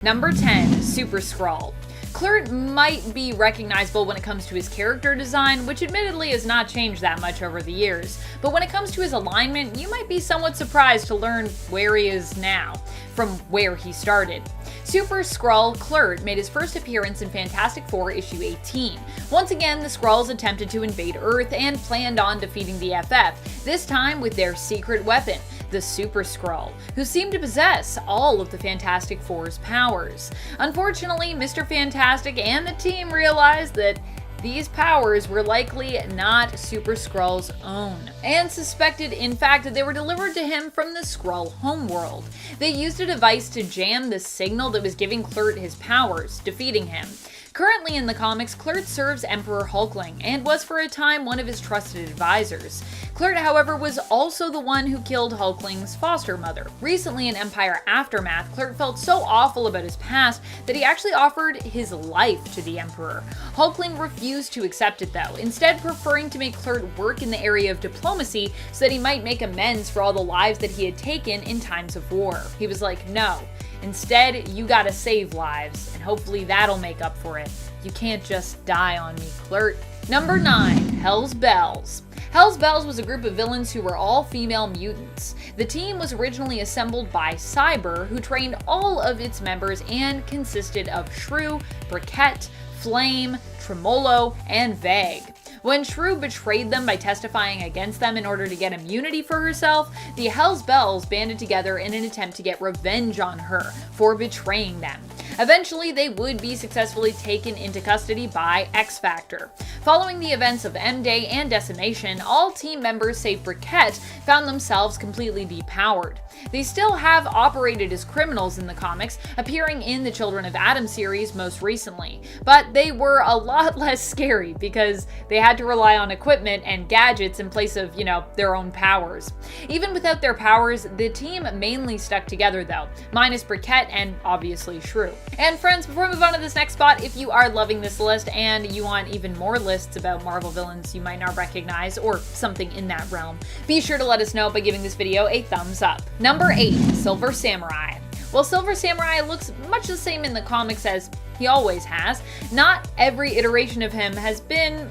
Number 10, Super Skrull. Kl'rt might be recognizable when it comes to his character design, which admittedly has not changed that much over the years, but when it comes to his alignment, you might be somewhat surprised to learn where he is now, from where he started. Super Skrull Kl'rt made his first appearance in Fantastic Four issue 18. Once again, the Skrulls attempted to invade Earth and planned on defeating the FF, this time with their secret weapon, the Super Skrull, who seemed to possess all of the Fantastic Four's powers. Unfortunately, Mr. Fantastic and the team realized that these powers were likely not Super Skrull's own, and suspected in fact that they were delivered to him from the Skrull homeworld. They used a device to jam the signal that was giving Kl'rt his powers, defeating him. Currently in the comics, Kl'rt serves Emperor Hulkling and was for a time one of his trusted advisors. Kl'rt, however, was also the one who killed Hulkling's foster mother. Recently in Empire Aftermath, Kl'rt felt so awful about his past that he actually offered his life to the Emperor. Hulkling refused to accept it though, instead preferring to make Kl'rt work in the area of diplomacy so that he might make amends for all the lives that he had taken in times of war. He was like, no. Instead, you gotta save lives, and hopefully that'll make up for it. You can't just die on me, Kl'rt. Number 9, Hell's Bells. Hell's Bells was a group of villains who were all female mutants. The team was originally assembled by Cyber, who trained all of its members and consisted of Shrew, Briquette, Flame, Tremolo, and Vague. When Shrew betrayed them by testifying against them in order to get immunity for herself, the Hell's Bells banded together in an attempt to get revenge on her for betraying them. Eventually, they would be successfully taken into custody by X-Factor. Following the events of M-Day and Decimation, all team members save Briquette found themselves completely depowered. They still have operated as criminals in the comics, appearing in the Children of Atom series most recently, but they were a lot less scary because they had to rely on equipment and gadgets in place of, their own powers. Even without their powers, the team mainly stuck together though, minus Briquette and obviously Shrew. And friends, before we move on to this next spot, if you are loving this list and you want even more lists about Marvel villains you might not recognize or something in that realm, be sure to let us know by giving this video a thumbs up. Number 8, Silver Samurai. While Silver Samurai looks much the same in the comics as he always has, not every iteration of him has been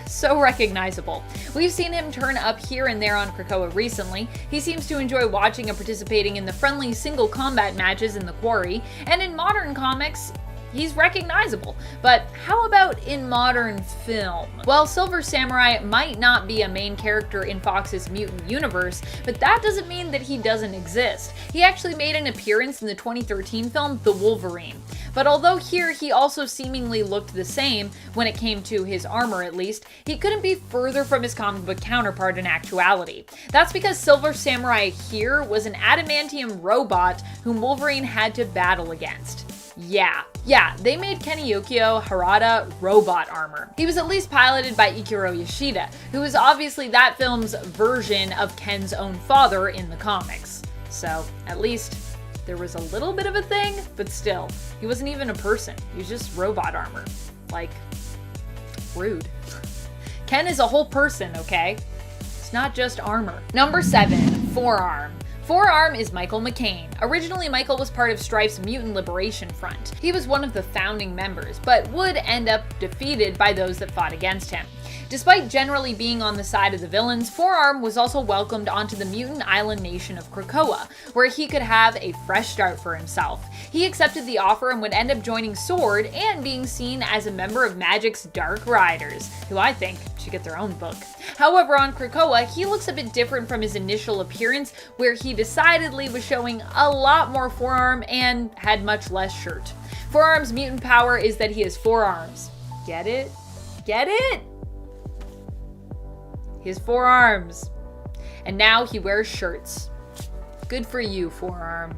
so recognizable. We've seen him turn up here and there on Krakoa recently. He seems to enjoy watching and participating in the friendly single combat matches in the Quarry, and in modern comics, he's recognizable. But how about in modern film? Well, Silver Samurai might not be a main character in Fox's mutant universe, but that doesn't mean that he doesn't exist. He actually made an appearance in the 2013 film The Wolverine. But although here he also seemingly looked the same, when it came to his armor at least, he couldn't be further from his comic book counterpart in actuality. That's because Silver Samurai here was an adamantium robot whom Wolverine had to battle against. Yeah, they made Kennyukio Harada robot armor. He was at least piloted by Ikiro Yoshida, who is obviously that film's version of Ken's own father in the comics. So, at least there was a little bit of a thing, but still, he wasn't even a person. He was just robot armor. Like, rude. Ken is a whole person, okay? It's not just armor. Number 7, Forearm. Forearm is Michael McCain. Originally, Michael was part of Strife's Mutant Liberation Front. He was one of the founding members, but would end up defeated by those that fought against him. Despite generally being on the side of the villains, Forearm was also welcomed onto the mutant island nation of Krakoa, where he could have a fresh start for himself. He accepted the offer and would end up joining Sword and being seen as a member of Magic's Dark Riders, who I think should get their own book. However, on Krakoa, he looks a bit different from his initial appearance, where he decidedly was showing a lot more forearm and had much less shirt. Forearm's mutant power is that he has 4 arms. Get it? Get it? His 4 arms. And now he wears shirts. Good for you, Forearm.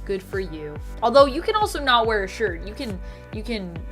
Good for you. Although you can also not wear a shirt. You can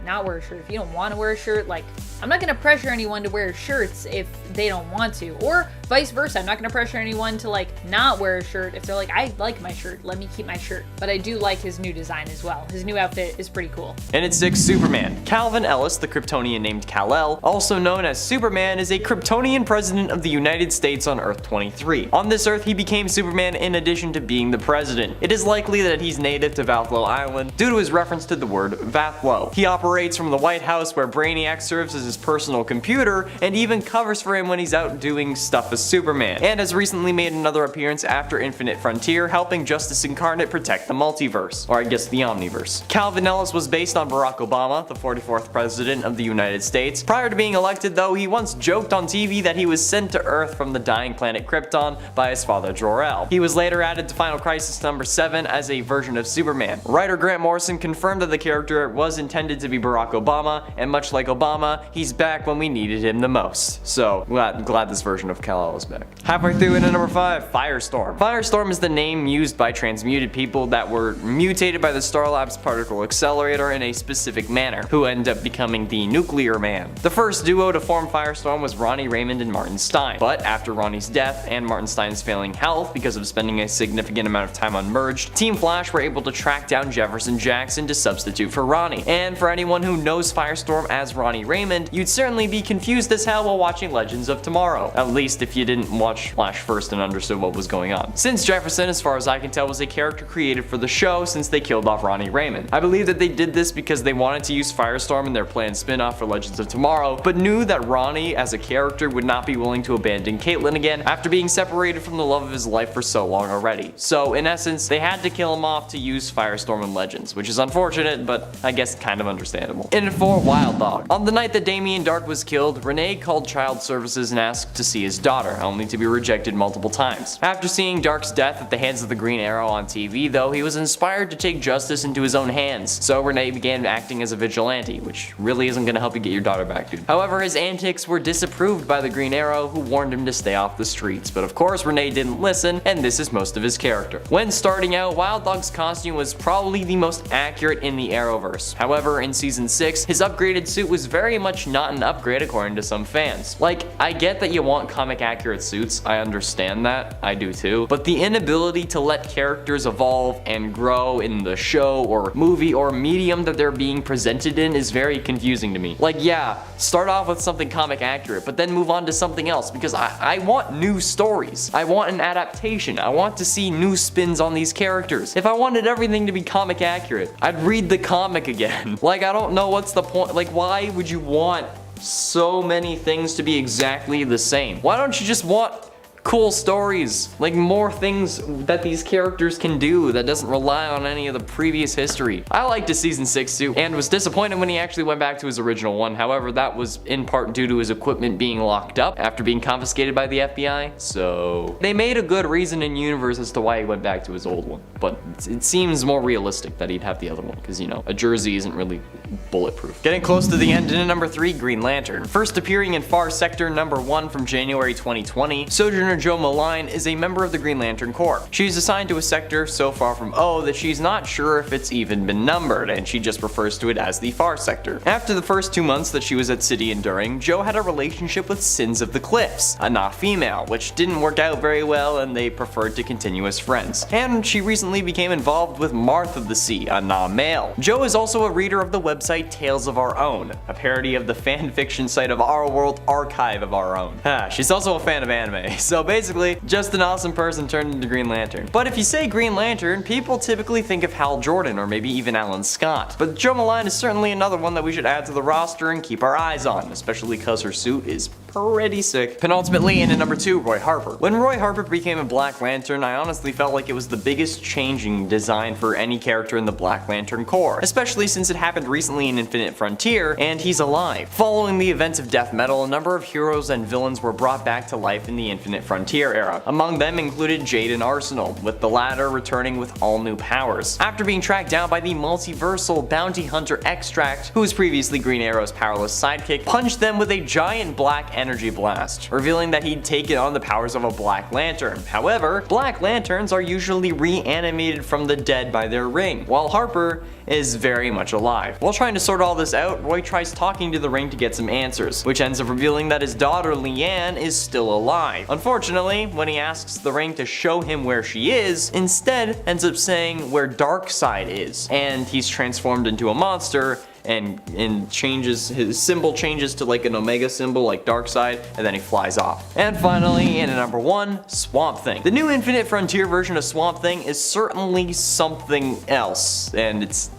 not wear a shirt if you don't want to wear a shirt. Like, I'm not going to pressure anyone to wear shirts if they don't want to, or Vice versa, I'm not gonna pressure anyone to like not wear a shirt if they're like, I like my shirt, let me keep my shirt. But I do like his new design as well. His new outfit is pretty cool. And at 6, Superman. Calvin Ellis, the Kryptonian named Kal-El, also known as Superman, is a Kryptonian president of the United States on Earth 23. On this Earth, he became Superman in addition to being the president. It is likely that he's native to Vathlo Island due to his reference to the word Vathlo. He operates from the White House, where Brainiac serves as his personal computer and even covers for him when he's out doing stuff as Superman, and has recently made another appearance after Infinite Frontier, helping Justice Incarnate protect the multiverse, or I guess the Omniverse. Calvin Ellis was based on Barack Obama, the 44th president of the United States. Prior to being elected though, he once joked on TV that he was sent to Earth from the dying planet Krypton by his father Jor-El. He was later added to Final Crisis number 7 as a version of Superman. Writer Grant Morrison confirmed that the character was intended to be Barack Obama, and much like Obama, he's back when we needed him the most. So, glad this version of Kal-El is back. Halfway through into number 5, Firestorm. Firestorm is the name used by transmuted people that were mutated by the Star Labs particle accelerator in a specific manner, who end up becoming the Nuclear Man. The first duo to form Firestorm was Ronnie Raymond and Martin Stein, but after Ronnie's death and Martin Stein's failing health because of spending a significant amount of time unmerged, Team Flash were able to track down Jefferson Jackson to substitute for Ronnie. And for anyone who knows Firestorm as Ronnie Raymond, you'd certainly be confused as hell while watching Legends of Tomorrow, at least if you didn't watch Flash first and understood what was going on. Since Jefferson, as far as I can tell, was a character created for the show since they killed off Ronnie Raymond. I believe that they did this because they wanted to use Firestorm in their planned spin-off for Legends of Tomorrow, but knew that Ronnie as a character would not be willing to abandon Caitlin again after being separated from the love of his life for so long already. So in essence, they had to kill him off to use Firestorm in Legends, which is unfortunate, but I guess kind of understandable. In at 4, Wild Dog. On the night that Damien Dark was killed, Renee called Child Services and asked to see his daughter, only to be rejected multiple times. After seeing Dark's death at the hands of the Green Arrow on TV though, he was inspired to take justice into his own hands, so Renee began acting as a vigilante, which really isn't gonna help you get your daughter back, dude. However, his antics were disapproved by the Green Arrow, who warned him to stay off the streets, but of course Renee didn't listen, and this is most of his character. When starting out, Wild Dog's costume was probably the most accurate in the Arrowverse. However, in season 6, his upgraded suit was very much not an upgrade according to some fans. Like, I get that you want comic accurate suits, I understand that, I do too, but the inability to let characters evolve and grow in the show or movie or medium that they're being presented in is very confusing to me. Like, yeah, start off with something comic accurate, but then move on to something else, because I want new stories. I want an adaptation. I want to see new spins on these characters. If I wanted everything to be comic accurate, I'd read the comic again. Like, I don't know what's the point. Like, why would you want so many things to be exactly the same? Why don't you just want cool stories, like more things that these characters can do that doesn't rely on any of the previous history? I liked his season 6 suit and was disappointed when he actually went back to his original one. However, that was in part due to his equipment being locked up after being confiscated by the FBI, so they made a good reason in universe as to why he went back to his old one, but it seems more realistic that he'd have the other one, because, you know, a jersey isn't really bulletproof. Getting close to the end, in number 3, Green Lantern. First appearing in Far Sector number 1 from January 2020, Sojourner Jo Malign is a member of the Green Lantern Corps. She's assigned to a sector so far from O that she's not sure if it's even been numbered, and she just refers to it as the Far Sector. After the first 2 months that she was at City Enduring, Jo had a relationship with Sins of the Cliffs, a Na female, which didn't work out very well and they preferred to continue as friends. And she recently became involved with Marth of the Sea, a Na male. Jo is also a reader of the website Tales of Our Own, a parody of the fanfiction site of Our World Archive of Our Own. She's also a fan of anime, so basically, just an awesome person turned into Green Lantern. But if you say Green Lantern, people typically think of Hal Jordan or maybe even Alan Scott. But Jo Malign is certainly another one that we should add to the roster and keep our eyes on, especially because her suit is pretty sick. Penultimately, in at number 2, Roy Harper. When Roy Harper became a Black Lantern, I honestly felt like it was the biggest changing design for any character in the Black Lantern Corps, especially since it happened recently in Infinite Frontier, and he's alive. Following the events of Death Metal, a number of heroes and villains were brought back to life in the Infinite Frontier era. Among them included Jade and Arsenal, with the latter returning with all new powers. After being tracked down by the multiversal bounty hunter Extract, who was previously Green Arrow's powerless sidekick, punched them with a giant black energy blast, revealing that he'd taken on the powers of a Black Lantern. However, Black Lanterns are usually reanimated from the dead by their ring, while Harper is very much alive. While trying to sort all this out, Roy tries talking to the ring to get some answers, which ends up revealing that his daughter Leanne is still alive. Unfortunately, when he asks the ring to show him where she is, instead ends up saying where Darkseid is, and he's transformed into a monster and changes, his symbol changes to like an omega symbol like Darkseid, and then he flies off. And finally, in at number 1, Swamp Thing. The new Infinite Frontier version of Swamp Thing is certainly something else, and it's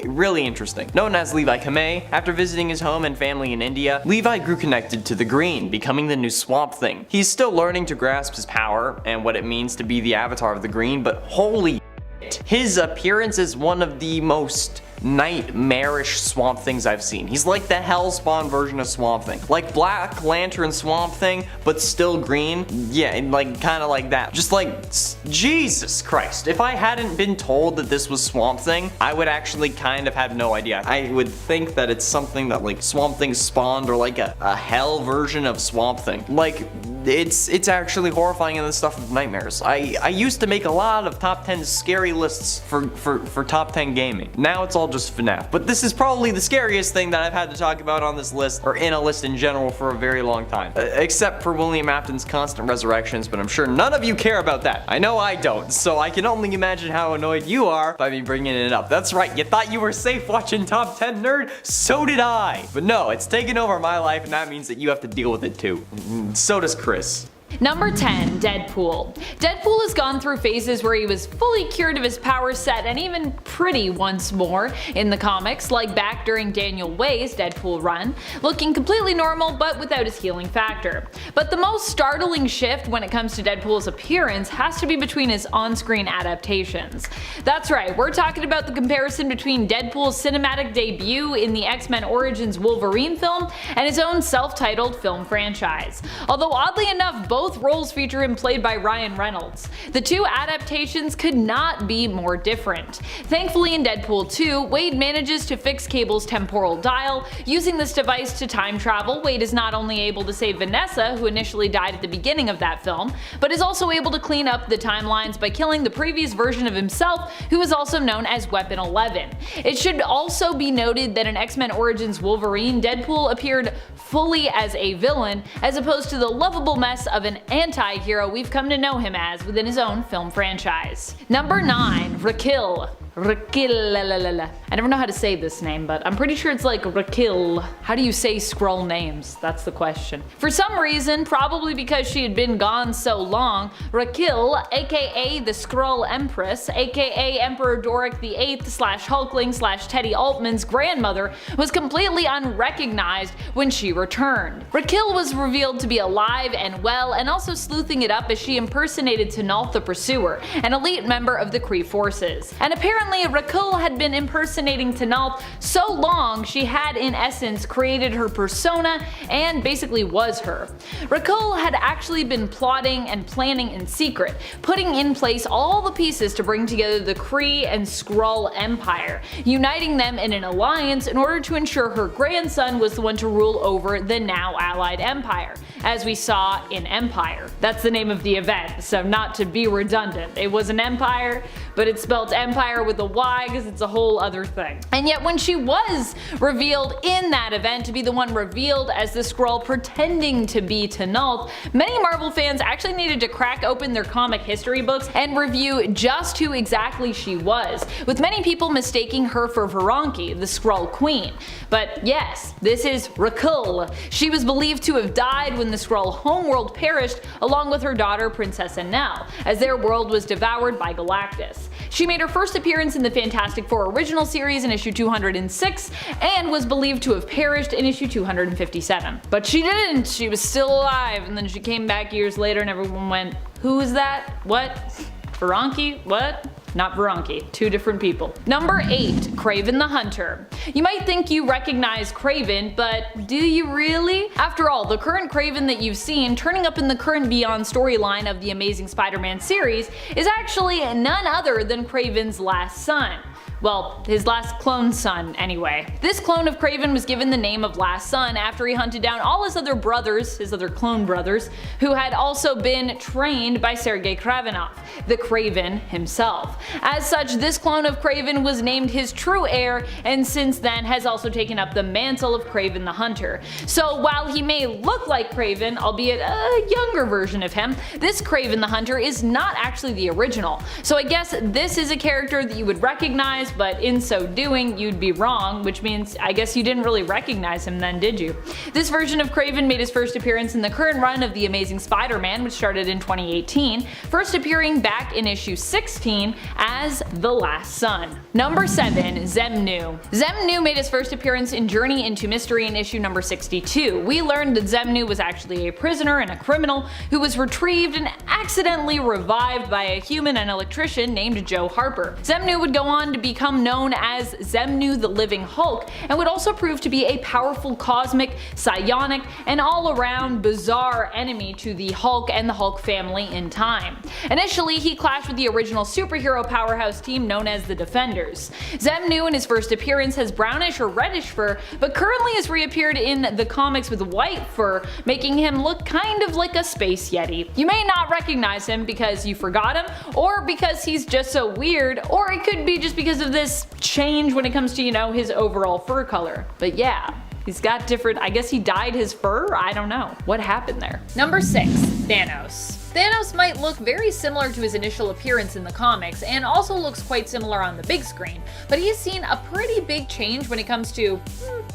really interesting. Known as Levi Kamei, after visiting his home and family in India, Levi grew connected to the green, becoming the new Swamp Thing. He's still learning to grasp his power and what it means to be the avatar of the green, but holy shit, his appearance is one of the most nightmarish Swamp Things I've seen. He's like the Hellspawn version of Swamp Thing. Like Black Lantern Swamp Thing, but still green. Yeah, like kind of like that. Just like, Jesus Christ. If I hadn't been told that this was Swamp Thing, I would actually kind of have no idea. I would think that it's something that like Swamp Thing spawned, or like a hell version of Swamp Thing. Like, it's actually horrifying and the stuff of nightmares. I used to make a lot of top 10 scary lists for top 10 gaming. Now it's all just FNAF. But this is probably the scariest thing that I've had to talk about on this list, or in a list in general, for a very long time. Except for William Afton's constant resurrections, but I'm sure none of you care about that. I know I don't, so I can only imagine how annoyed you are by me bringing it up. That's right, you thought you were safe watching Top 10 Nerd? So did I! But no, it's taken over my life, and that means that you have to deal with it too. So does Chris. Number 10, Deadpool. Deadpool has gone through phases where he was fully cured of his power set and even pretty once more in the comics, like back during Daniel Way's Deadpool run, looking completely normal but without his healing factor. But the most startling shift when it comes to Deadpool's appearance has to be between his on-screen adaptations. That's right, we're talking about the comparison between Deadpool's cinematic debut in the X-Men Origins Wolverine film and his own self-titled film franchise. Although oddly enough, both roles feature him played by Ryan Reynolds. The two adaptations could not be more different. Thankfully in Deadpool 2, Wade manages to fix Cable's temporal dial. Using this device to time travel, Wade is not only able to save Vanessa, who initially died at the beginning of that film, but is also able to clean up the timelines by killing the previous version of himself, who is also known as Weapon 11. It should also be noted that in X-Men Origins Wolverine, Deadpool appeared fully as a villain, as opposed to the lovable mess of an anti-hero we've come to know him as within his own film franchise. Number 9, Raquel. Raquel. I never know how to say this name, but I'm pretty sure it's like Raquel. How do you say Skrull names? That's the question. For some reason, probably because she had been gone so long, Raquel, aka the Skrull Empress, aka Emperor Doric VIII / Hulkling / Teddy Altman's grandmother, was completely unrecognized when she returned. Raquel was revealed to be alive and well, and also sleuthing it up as she impersonated Tynalth the Pursuer, an elite member of the Kree forces. And apparently Raquel had been impersonating Tynalth so long she had in essence created her persona and basically was her. Raquel had actually been plotting and planning in secret, putting in place all the pieces to bring together the Kree and Skrull Empire, uniting them in an alliance in order to ensure her grandson was the one to rule over the now allied empire, as we saw in Empire. That's the name of the event, so not to be redundant. It was an empire, but it's spelled Empire with a Y because it's a whole other thing. And yet when she was revealed in that event to be the one revealed as the Skrull pretending to be Tynalth, many Marvel fans actually needed to crack open their comic history books and review just who exactly she was, with many people mistaking her for Veranki, the Skrull Queen. But yes, this is Raquel. She was believed to have died when the Skrull homeworld perished along with her daughter Princess Enel, as their world was devoured by Galactus. She made her first appearance in the Fantastic Four original series in issue 206 and was believed to have perished in issue 257. But she didn't, she was still alive, and then she came back years later and everyone went, who is that? What? Veranki? What? Not Veranki, two different people. Number 8, Kraven the Hunter. You might think you recognize Kraven, but do you really? After all, the current Kraven that you've seen turning up in the current Beyond storyline of the Amazing Spider-Man series is actually none other than Kraven's last son. Well, his last clone son, anyway. This clone of Kraven was given the name of Last Son after he hunted down all his other brothers, his other clone brothers, who had also been trained by Sergei Kravenov, the Kraven himself. As such, this clone of Kraven was named his true heir, and since then has also taken up the mantle of Kraven the Hunter. So while he may look like Kraven, albeit a younger version of him, this Kraven the Hunter is not actually the original. So I guess this is a character that you would recognize, but in so doing, you'd be wrong, which means I guess you didn't really recognize him then, did you? This version of Kraven made his first appearance in the current run of The Amazing Spider-Man, which started in 2018, first appearing back in issue 16 as the Last Son. Number 7. Xemnu. Xemnu made his first appearance in Journey into Mystery in issue number 62. We learned that Xemnu was actually a prisoner and a criminal who was retrieved and accidentally revived by a human and electrician named Joe Harper. Xemnu would go on to become known as Xemnu the Living Hulk, and would also prove to be a powerful cosmic, psionic, and all-around bizarre enemy to the Hulk and the Hulk family in time. Initially, he clashed with the original superhero powerhouse team known as the Defenders. Xemnu in his first appearance has brownish or reddish fur, but currently has reappeared in the comics with white fur, making him look kind of like a space yeti. You may not recognize him because you forgot him, or because he's just so weird, or it could be just because of this change when it comes to, you know, his overall fur color. But yeah, he's got different, I guess he dyed his fur? I don't know. What happened there? Number 6. Thanos. Thanos might look very similar to his initial appearance in the comics, and also looks quite similar on the big screen, but he's seen a pretty big change when it comes to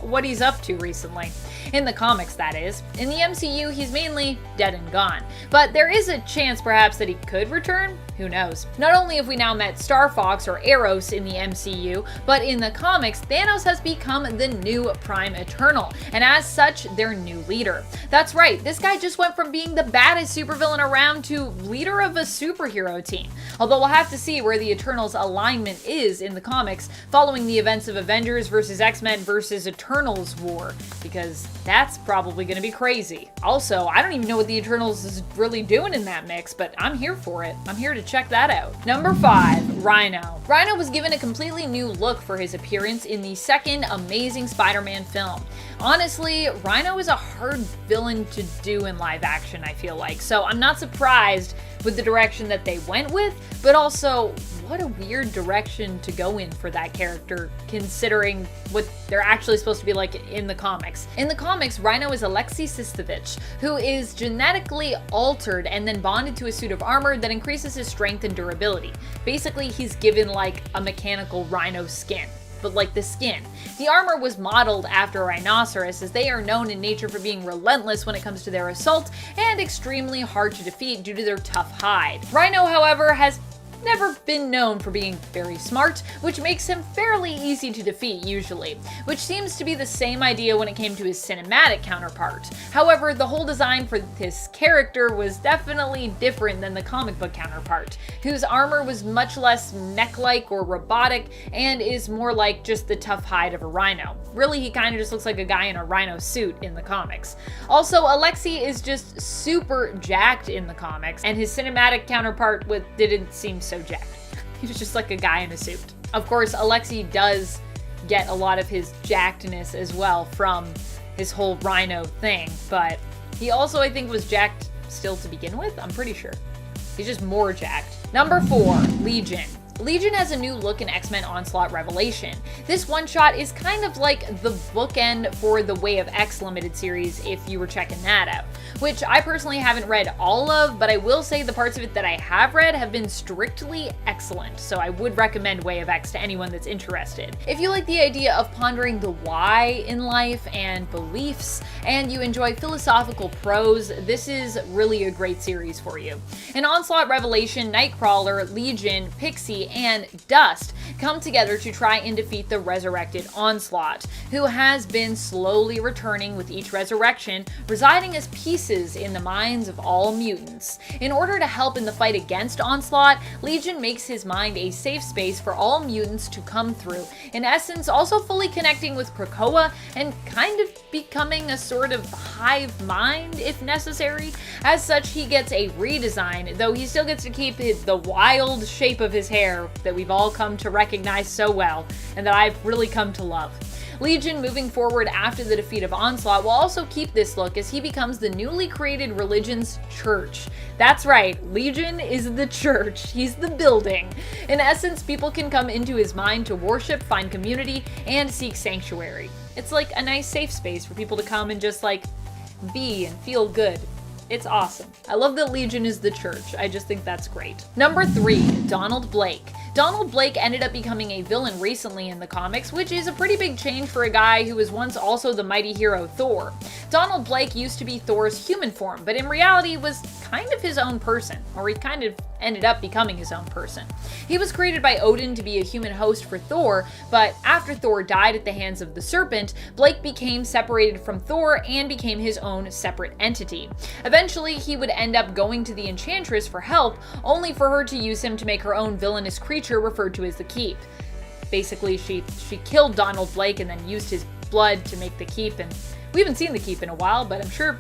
what he's up to recently. In the comics, that is. In the MCU, he's mainly dead and gone, but there is a chance perhaps that he could return. Who knows? Not only have we now met Star Fox or Eros in the MCU, but in the comics, Thanos has become the new Prime Eternal, and as such, their new leader. That's right, this guy just went from being the baddest supervillain around to leader of a superhero team. Although we'll have to see where the Eternals' alignment is in the comics following the events of Avengers vs. X-Men vs. Eternals War, because that's probably gonna be crazy. Also, I don't even know what the Eternals is really doing in that mix, but I'm here for it. I'm here to check that out. Number 5. Rhino. Rhino was given a completely new look for his appearance in the second Amazing Spider-Man film. Honestly, Rhino is a hard villain to do in live action, I feel like, so I'm not surprised with the direction that they went with, but also, what a weird direction to go in for that character, considering what they're actually supposed to be like in the comics. In the comics, Rhino is Alexei Sistovich, who is genetically altered and then bonded to a suit of armor that increases his strength and durability. Basically, he's given like a mechanical rhino skin, but like the skin. The armor was modeled after a rhinoceros, as they are known in nature for being relentless when it comes to their assault and extremely hard to defeat due to their tough hide. Rhino, however, has never been known for being very smart, which makes him fairly easy to defeat usually, which seems to be the same idea when it came to his cinematic counterpart. However, the whole design for this character was definitely different than the comic book counterpart, whose armor was much less neck-like or robotic and is more like just the tough hide of a rhino. Really, he kind of just looks like a guy in a rhino suit in the comics. Also, Alexei is just super jacked in the comics, and his cinematic counterpart didn't seem so jacked. He was just like a guy in a suit. Of course, Alexei does get a lot of his jackedness as well from his whole rhino thing, but he also, I think, was jacked still to begin with, I'm pretty sure. He's just more jacked. Number 4, Legion. Legion has a new look in X-Men Onslaught Revelation. This one-shot is kind of like the bookend for the Way of X limited series if you were checking that out, which I personally haven't read all of, but I will say the parts of it that I have read have been strictly excellent, so I would recommend Way of X to anyone that's interested. If you like the idea of pondering the why in life and beliefs, and you enjoy philosophical prose, this is really a great series for you. In Onslaught Revelation, Nightcrawler, Legion, Pixie, and Dust come together to try and defeat the resurrected Onslaught, who has been slowly returning with each resurrection, residing as pieces in the minds of all mutants. In order to help in the fight against Onslaught, Legion makes his mind a safe space for all mutants to come through, in essence also fully connecting with Krakoa and kind of becoming a sort of hive mind if necessary. As such, he gets a redesign, though he still gets to keep the wild shape of his hair that we've all come to recognize recognize so well and that I've really come to love. Legion, moving forward after the defeat of Onslaught, will also keep this look as he becomes the newly created religion's church. That's right, Legion is the church. He's the building. In essence, people can come into his mind to worship, find community, and seek sanctuary. It's like a nice safe space for people to come and just like be and feel good. It's awesome. I love that Legion is the church. I just think that's great. Number 3, Donald Blake. Donald Blake ended up becoming a villain recently in the comics, which is a pretty big change for a guy who was once also the mighty hero Thor. Donald Blake used to be Thor's human form, but in reality was kind of his own person, or he kind of ended up becoming his own person. He was created by Odin to be a human host for Thor, but after Thor died at the hands of the serpent, Blake became separated from Thor and became his own separate entity. Eventually, he would end up going to the Enchantress for help, only for her to use him to make her own villainous creature referred to as the Keep. Basically, she killed Donald Blake and then used his blood to make the Keep, and we haven't seen the Keep in a while, but I'm sure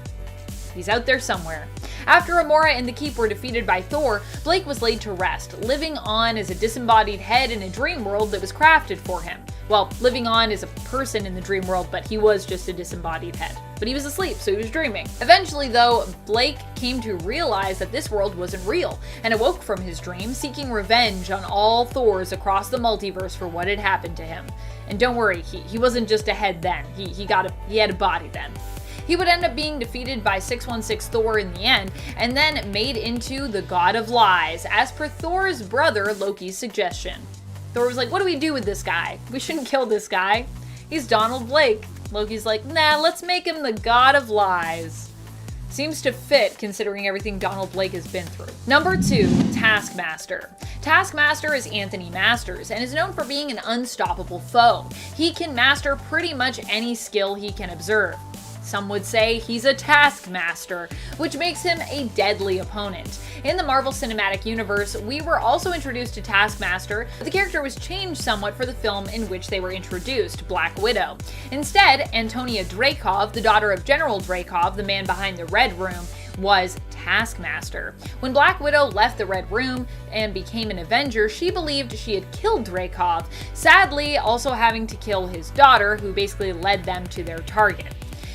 he's out there somewhere. After Amora and the Keep were defeated by Thor, Blake was laid to rest, living on as a disembodied head in a dream world that was crafted for him. Well, living on as a person in the dream world, but he was just a disembodied head. But he was asleep, so he was dreaming. Eventually, though, Blake came to realize that this world wasn't real, and awoke from his dream, seeking revenge on all Thors across the multiverse for what had happened to him. And don't worry, he wasn't just a head then. He had a body then. He would end up being defeated by 616 Thor in the end, and then made into the God of Lies, as per Thor's brother Loki's suggestion. Thor was like, what do we do with this guy? We shouldn't kill this guy. He's Donald Blake. Loki's like, nah, let's make him the God of Lies. Seems to fit considering everything Donald Blake has been through. Number 2, Taskmaster. Taskmaster is Anthony Masters and is known for being an unstoppable foe. He can master pretty much any skill he can observe. Some would say he's a taskmaster, which makes him a deadly opponent. In the Marvel Cinematic Universe, we were also introduced to Taskmaster, but the character was changed somewhat for the film in which they were introduced, Black Widow. Instead, Antonia Dreykov, the daughter of General Dreykov, the man behind the Red Room, was Taskmaster. When Black Widow left the Red Room and became an Avenger, she believed she had killed Dreykov, sadly also having to kill his daughter, who basically led them to their target.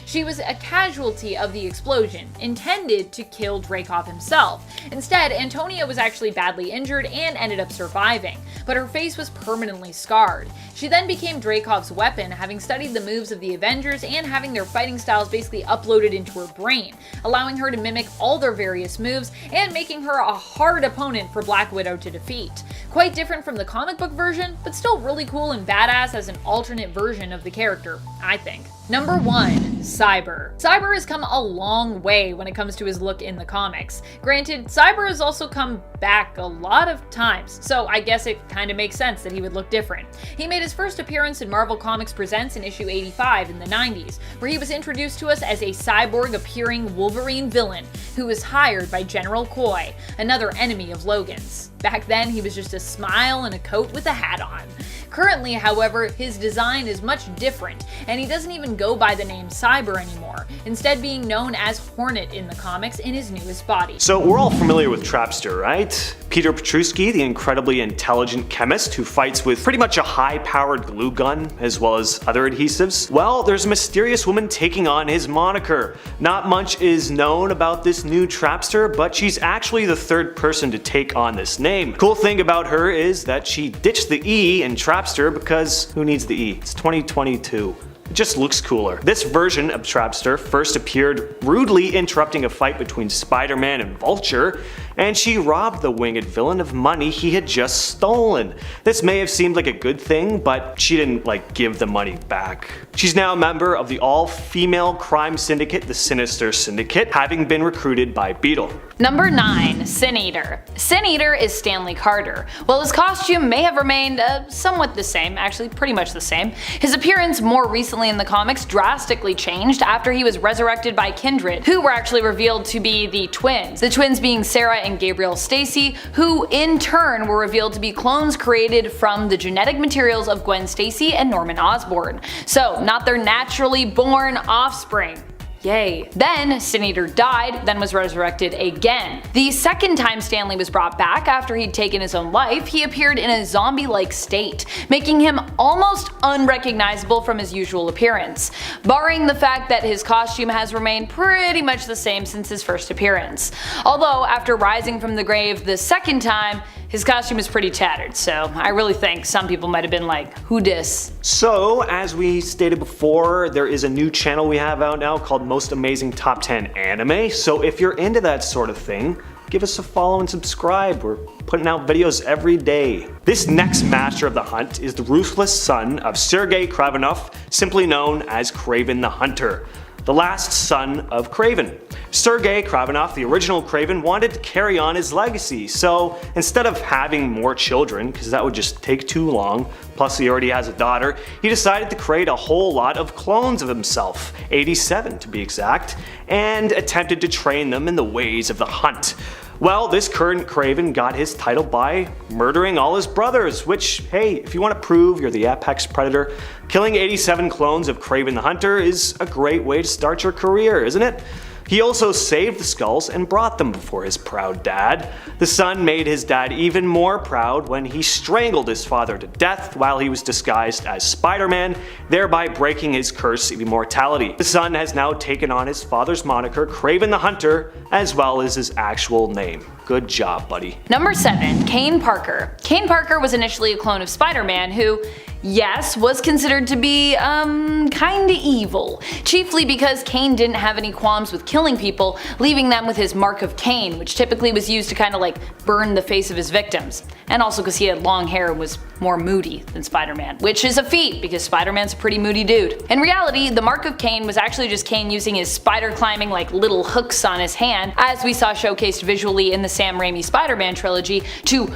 She was a casualty of the explosion, intended to kill Dreykov himself. Instead, Antonia was actually badly injured and ended up surviving, but her face was permanently scarred. She then became Dreykov's weapon, having studied the moves of the Avengers and having their fighting styles basically uploaded into her brain, allowing her to mimic all their various moves and making her a hard opponent for Black Widow to defeat. Quite different from the comic book version, but still really cool and badass as an alternate version of the character, I think. Number 1, Cyber. Cyber has come a long way when it comes to his look in the comics. Granted, Cyber has also come back a lot of times, so I guess it kind of makes sense that he would look different. He made his first appearance in Marvel Comics Presents in issue 85 in the 90s, where he was introduced to us as a cyborg-appearing Wolverine villain who was hired by General Koi, another enemy of Logan's. Back then, he was just a smile and a coat with a hat on. Currently, however, his design is much different, and he doesn't even go by the name Cyber anymore, instead being known as Hornet in the comics in his newest body. So we're all familiar with Trapster, right? Peter Petruski, the incredibly intelligent chemist who fights with pretty much a high-powered glue gun, as well as other adhesives. Well, there's a mysterious woman taking on his moniker. Not much is known about this new Trapster, but she's actually the third person to take on this name. Cool thing about her is that she ditched the E in Trapster because who needs the E? It's 2022. It just looks cooler. This version of Trapster first appeared rudely interrupting a fight between Spider-Man and Vulture, and she robbed the winged villain of money he had just stolen. This may have seemed like a good thing, but she didn't give the money back. She's now a member of the all-female crime syndicate, the Sinister Syndicate, having been recruited by Beetle. Number 9, Sin Eater. Sin Eater is Stanley Carter. While his costume may have remained somewhat the same, actually pretty much the same, his appearance more recently in the comics drastically changed after he was resurrected by Kindred, who were actually revealed to be the twins. The twins being Sarah and Gabriel Stacy, who in turn were revealed to be clones created from the genetic materials of Gwen Stacy and Norman Osborn. So, not their naturally born offspring. Yay. Then Sin Eater died, then was resurrected again. The second time Stanley was brought back after he'd taken his own life, he appeared in a zombie-like state, making him almost unrecognizable from his usual appearance, barring the fact that his costume has remained pretty much the same since his first appearance. Although, after rising from the grave the second time, his costume is pretty tattered, so I really think some people might have been like, who dis? So, as we stated before, there is a new channel we have out now called Most Amazing Top 10 Anime, so if you're into that sort of thing, give us a follow and subscribe. We're putting out videos every day. This next master of the hunt is the ruthless son of Sergei Kravenov, simply known as Kraven the Hunter, the last son of Kraven. Sergei Kravenov, the original Kraven, wanted to carry on his legacy, so instead of having more children, because that would just take too long, plus he already has a daughter, he decided to create a whole lot of clones of himself, 87 to be exact, and attempted to train them in the ways of the hunt. Well, this current Kraven got his title by murdering all his brothers, which, hey, if you want to prove you're the apex predator, killing 87 clones of Kraven the Hunter is a great way to start your career, isn't it? He also saved the skulls and brought them before his proud dad. The son made his dad even more proud when he strangled his father to death while he was disguised as Spider-Man, thereby breaking his curse of immortality. The son has now taken on his father's moniker, Kraven the Hunter, as well as his actual name. Good job, buddy. Number 7. Kane Parker. Kane Parker was initially a clone of Spider-Man who, yes, was considered to be, kinda evil. Chiefly because Kane didn't have any qualms with killing people, leaving them with his mark of Kane, which typically was used to kinda like burn the face of his victims. And also because he had long hair and was more moody than Spider-Man, which is a feat because Spider-Man's a pretty moody dude. In reality, the mark of Kane was actually just Kane using his spider climbing like little hooks on his hand, as we saw showcased visually in the Sam Raimi Spider-Man trilogy, to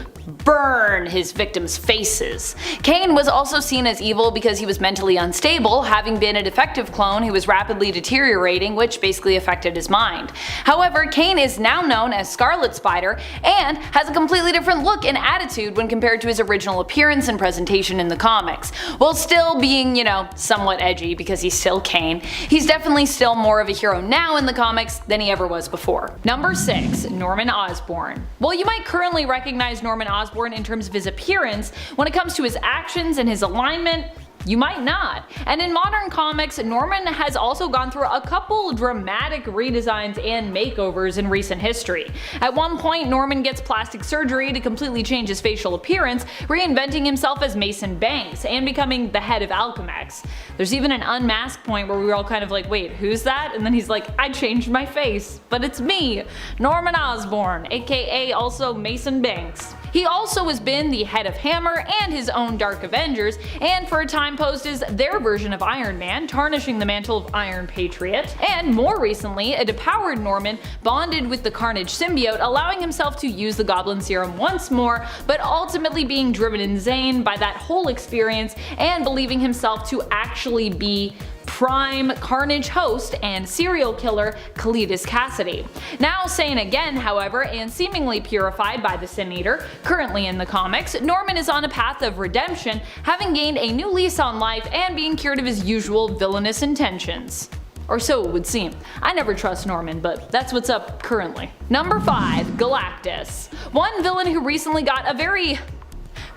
burn his victims' faces. Kane was also seen as evil because he was mentally unstable, having been a defective clone who was rapidly deteriorating, which basically affected his mind. However, Kane is now known as Scarlet Spider and has a completely different look and attitude when compared to his original appearance and presentation in the comics. While still being, you know, somewhat edgy because he's still Kane, he's definitely still more of a hero now in the comics than he ever was before. Number 6. Norman Osborn. While you might currently recognize Norman Osborn in terms of his appearance, when it comes to his actions and his alignment, you might not. And in modern comics, Norman has also gone through a couple dramatic redesigns and makeovers in recent history. At one point, Norman gets plastic surgery to completely change his facial appearance, reinventing himself as Mason Banks and becoming the head of Alchemax. There's even an unmasked point where we were all kind of like, wait, who's that? And then he's like, I changed my face, but it's me, Norman Osborn, aka also Mason Banks. He also has been the head of Hammer and his own Dark Avengers, and for a time posed as their version of Iron Man, tarnishing the mantle of Iron Patriot, and more recently, a depowered Norman bonded with the Carnage symbiote, allowing himself to use the Goblin Serum once more, but ultimately being driven insane by that whole experience and believing himself to actually be prime Carnage host and serial killer Cletus Cassidy. Now sane again, however, and seemingly purified by the Sin Eater, currently in the comics, Norman is on a path of redemption, having gained a new lease on life and being cured of his usual villainous intentions. Or so it would seem. I never trust Norman, but that's what's up currently. Number 5. Galactus. One villain who recently got a very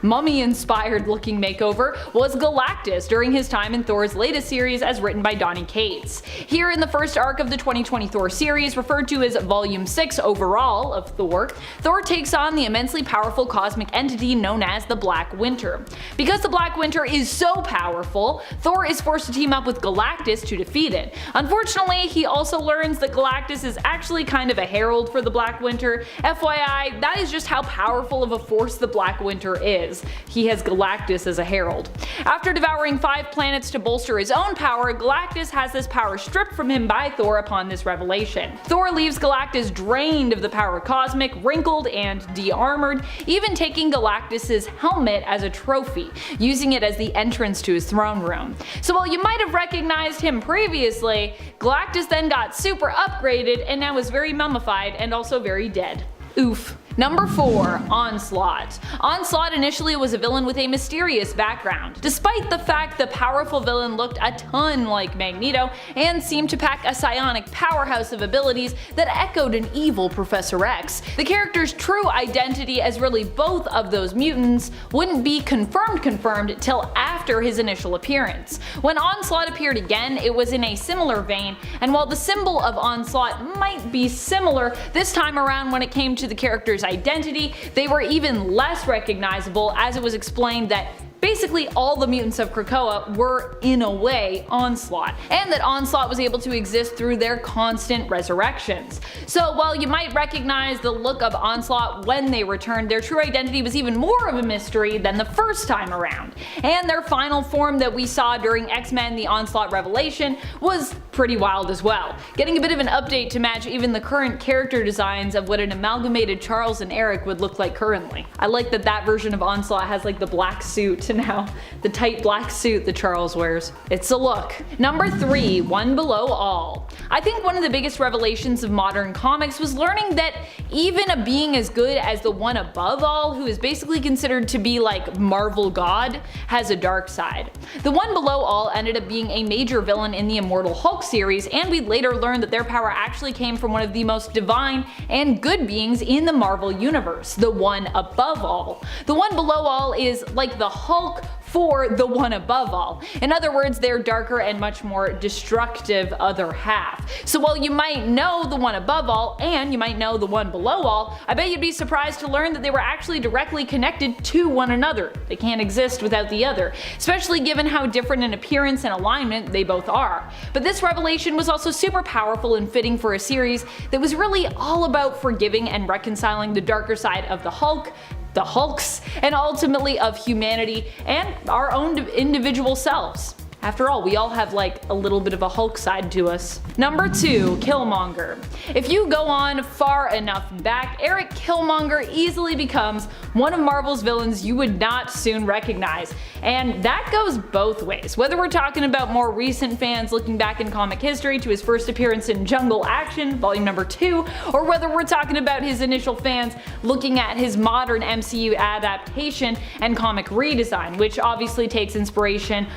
mummy-inspired looking makeover was Galactus during his time in Thor's latest series as written by Donny Cates. Here in the first arc of the 2020 Thor series, referred to as Volume 6 overall of Thor, Thor takes on the immensely powerful cosmic entity known as the Black Winter. Because the Black Winter is so powerful, Thor is forced to team up with Galactus to defeat it. Unfortunately, he also learns that Galactus is actually kind of a herald for the Black Winter. FYI, that is just how powerful of a force the Black Winter is. He has Galactus as a herald. After devouring 5 planets to bolster his own power, Galactus has this power stripped from him by Thor upon this revelation. Thor leaves Galactus drained of the power cosmic, wrinkled, and de-armored, even taking Galactus's helmet as a trophy, using it as the entrance to his throne room. So while you might have recognized him previously, Galactus then got super upgraded and now is very mummified and also very dead. Oof. Number 4. Onslaught. Onslaught initially was a villain with a mysterious background. Despite the fact the powerful villain looked a ton like Magneto and seemed to pack a psionic powerhouse of abilities that echoed an evil Professor X, the character's true identity as really both of those mutants wouldn't be confirmed till after his initial appearance. When Onslaught appeared again, it was in a similar vein, and while the symbol of Onslaught might be similar, this time around when it came to the character's identity, they were even less recognizable, as it was explained that basically all the mutants of Krakoa were, in a way, Onslaught, and that Onslaught was able to exist through their constant resurrections. So while you might recognize the look of Onslaught when they returned, their true identity was even more of a mystery than the first time around. And their final form that we saw during X-Men The Onslaught Revelation was pretty wild as well, getting a bit of an update to match even the current character designs of what an amalgamated Charles and Eric would look like currently. I like that that version of Onslaught has like the black suit now, the tight black suit that Charles wears. It's a look. Number 3. One Below All. I think one of the biggest revelations of modern comics was learning that even a being as good as the One Above All, who is basically considered to be like Marvel God, has a dark side. The One Below All ended up being a major villain in the Immortal Hulk series, and we later learned that their power actually came from one of the most divine and good beings in the Marvel universe, the One Above All. The One Below All is like the Hulk for the One Above All. In other words, their darker and much more destructive other half. So while you might know the One Above All and you might know the One Below All, I bet you'd be surprised to learn that they were actually directly connected to one another. They can't exist without the other, especially given how different in appearance and alignment they both are. But this revelation was also super powerful and fitting for a series that was really all about forgiving and reconciling the darker side of the Hulk, the Hulks, and ultimately of humanity and our own individual selves. After all, we all have like a little bit of a Hulk side to us. Number 2. Killmonger. If you go on far enough back, Eric Killmonger easily becomes one of Marvel's villains you would not soon recognize. And that goes both ways. Whether we're talking about more recent fans looking back in comic history to his first appearance in Jungle Action, volume number 2, or whether we're talking about his initial fans looking at his modern MCU adaptation and comic redesign, which obviously takes inspiration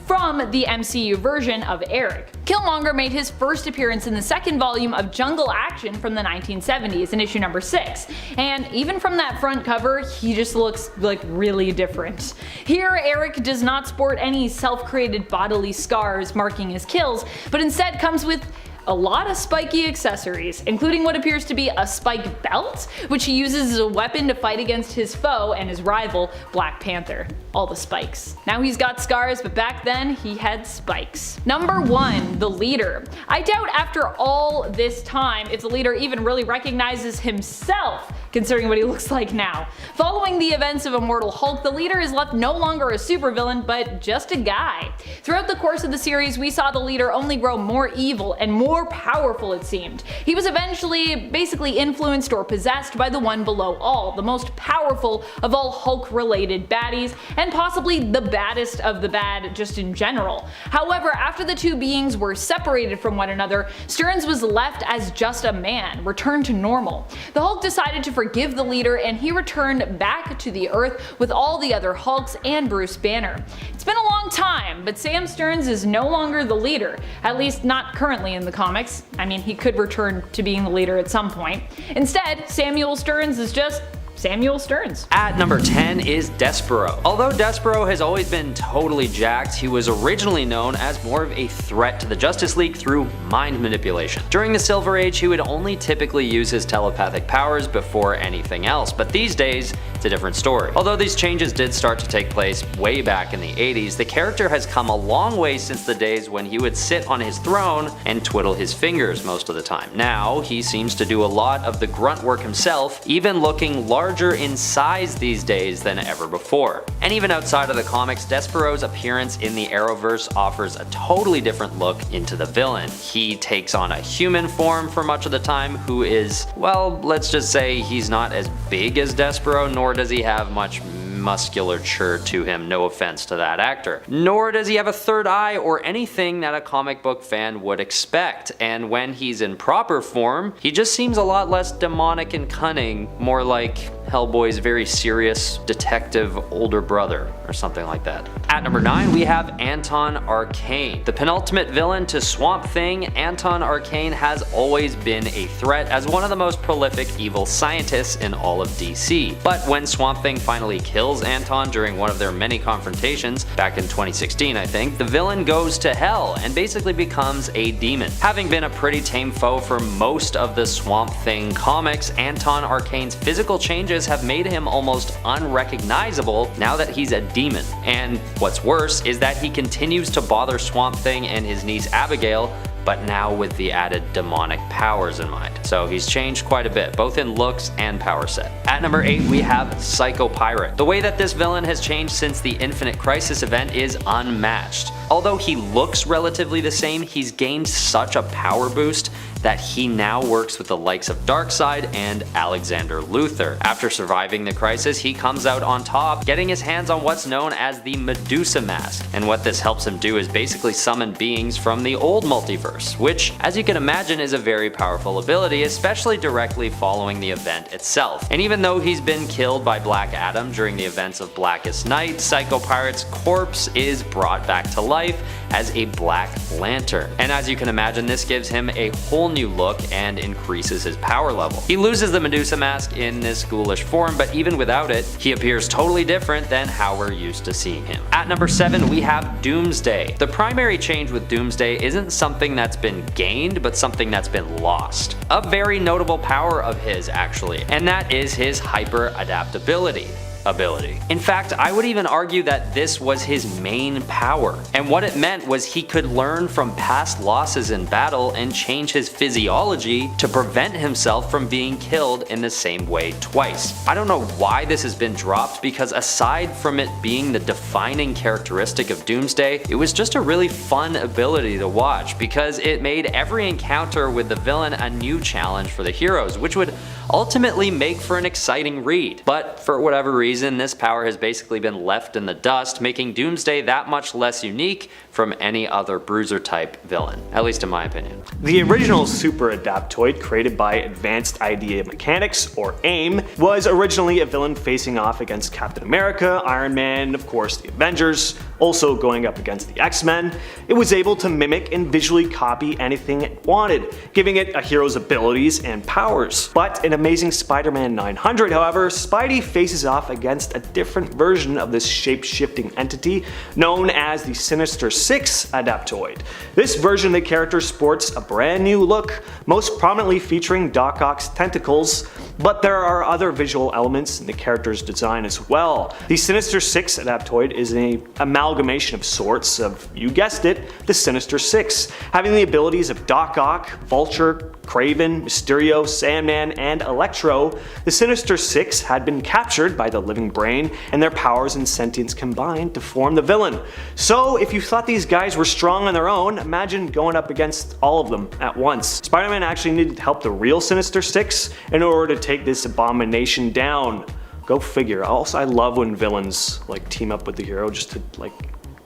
from the MCU version of Eric. Killmonger made his first appearance in the second volume of Jungle Action from the 1970s in issue number 6, and even from that front cover, he just looks like really different. Here, Eric does not sport any self-created bodily scars marking his kills, but instead comes with a lot of spiky accessories, including what appears to be a spike belt, which he uses as a weapon to fight against his foe and his rival, Black Panther. All the spikes. Now he's got scars, but back then he had spikes. Number 1. The Leader. I doubt after all this time if the Leader even really recognizes himself, considering what he looks like now. Following the events of Immortal Hulk, the Leader is left no longer a supervillain, but just a guy. Throughout the course of the series, we saw the Leader only grow more evil and more powerful, it seemed. He was eventually basically influenced or possessed by the One Below All, the most powerful of all Hulk-related baddies, and possibly the baddest of the bad just in general. However, after the two beings were separated from one another, Stearns was left as just a man, returned to normal. The Hulk decided to forgive the Leader, and he returned back to the Earth with all the other Hulks and Bruce Banner. It's been a long time, but Sam Stearns is no longer the Leader, at least not currently in the comics. I mean, he could return to being the Leader at some point. Instead, Samuel Stearns is just Samuel Stearns. At number 10 is Despero. Although Despero has always been totally jacked, he was originally known as more of a threat to the Justice League through mind manipulation. During the Silver Age, he would only typically use his telepathic powers before anything else, but these days, it's a different story. Although these changes did start to take place way back in the 80s, the character has come a long way since the days when he would sit on his throne and twiddle his fingers most of the time. Now, he seems to do a lot of the grunt work himself, even looking larger in size these days than ever before. And even outside of the comics, Despero's appearance in the Arrowverse offers a totally different look into the villain. He takes on a human form for much of the time, who is, well, let's just say he's not as big as Despero, nor does he have much musculature to him, no offense to that actor. Nor does he have a third eye or anything that a comic book fan would expect, and when he's in proper form, he just seems a lot less demonic and cunning, more like Hellboy's very serious detective older brother or something like that. At number 9 we have Anton Arcane. The penultimate villain to Swamp Thing, Anton Arcane has always been a threat as one of the most prolific evil scientists in all of DC. But when Swamp Thing finally kills Anton during one of their many confrontations, back in 2016 I think, the villain goes to hell and basically becomes a demon. Having been a pretty tame foe for most of the Swamp Thing comics, Anton Arcane's physical changes have made him almost unrecognizable now that he's a demon. And what's worse is that he continues to bother Swamp Thing and his niece Abigail, but now with the added demonic powers in mind. So he's changed quite a bit, both in looks and power set. At number 8 we have Psycho Pirate. The way that this villain has changed since the Infinite Crisis event is unmatched. Although he looks relatively the same, he's gained such a power boost that he now works with the likes of Darkseid and Alexander Luthor. After surviving the crisis, he comes out on top, getting his hands on what's known as the Medusa Mask. And what this helps him do is basically summon beings from the old multiverse, which, as you can imagine, is a very powerful ability, especially directly following the event itself. And even though he's been killed by Black Adam during the events of Blackest Night, Psycho Pirate's corpse is brought back to life as a Black Lantern. And as you can imagine, this gives him a whole new look and increases his power level. He loses the Medusa Mask in this ghoulish form, but even without it, he appears totally different than how we're used to seeing him. At number 7 we have Doomsday. The primary change with Doomsday isn't something that's been gained, but something that's been lost. A very notable power of his actually, and that is his hyper adaptability ability. In fact, I would even argue that this was his main power, and what it meant was he could learn from past losses in battle and change his physiology to prevent himself from being killed in the same way twice. I don't know why this has been dropped, because aside from it being the defining characteristic of Doomsday, it was just a really fun ability to watch because it made every encounter with the villain a new challenge for the heroes, which would ultimately make for an exciting read. But for whatever reason, this power has basically been left in the dust, making Doomsday that much less unique from any other bruiser type villain, at least in my opinion. The original Super Adaptoid, created by Advanced Idea Mechanics, or AIM, was originally a villain facing off against Captain America, Iron Man, and of course the Avengers, also going up against the X-Men. It was able to mimic and visually copy anything it wanted, giving it a hero's abilities and powers. But in Amazing Spider-Man 900, however, Spidey faces off against a different version of this shape-shifting entity known as the Sinister Six Adaptoid. This version of the character sports a brand new look, most prominently featuring Doc Ock's tentacles, but there are other visual elements in the character's design as well. The Sinister Six Adaptoid is an amalgamation of sorts of, you guessed it, the Sinister Six, having the abilities of Doc Ock, Vulture, Kraven, Mysterio, Sandman, and Electro. The Sinister Six had been captured by the Living Brain, and their powers and sentience combined to form the villain. So if you thought these guys were strong on their own, imagine going up against all of them at once. Spider-Man actually needed help the real Sinister Six in order to take this abomination down. Go figure. Also, I love when villains like team up with the hero just to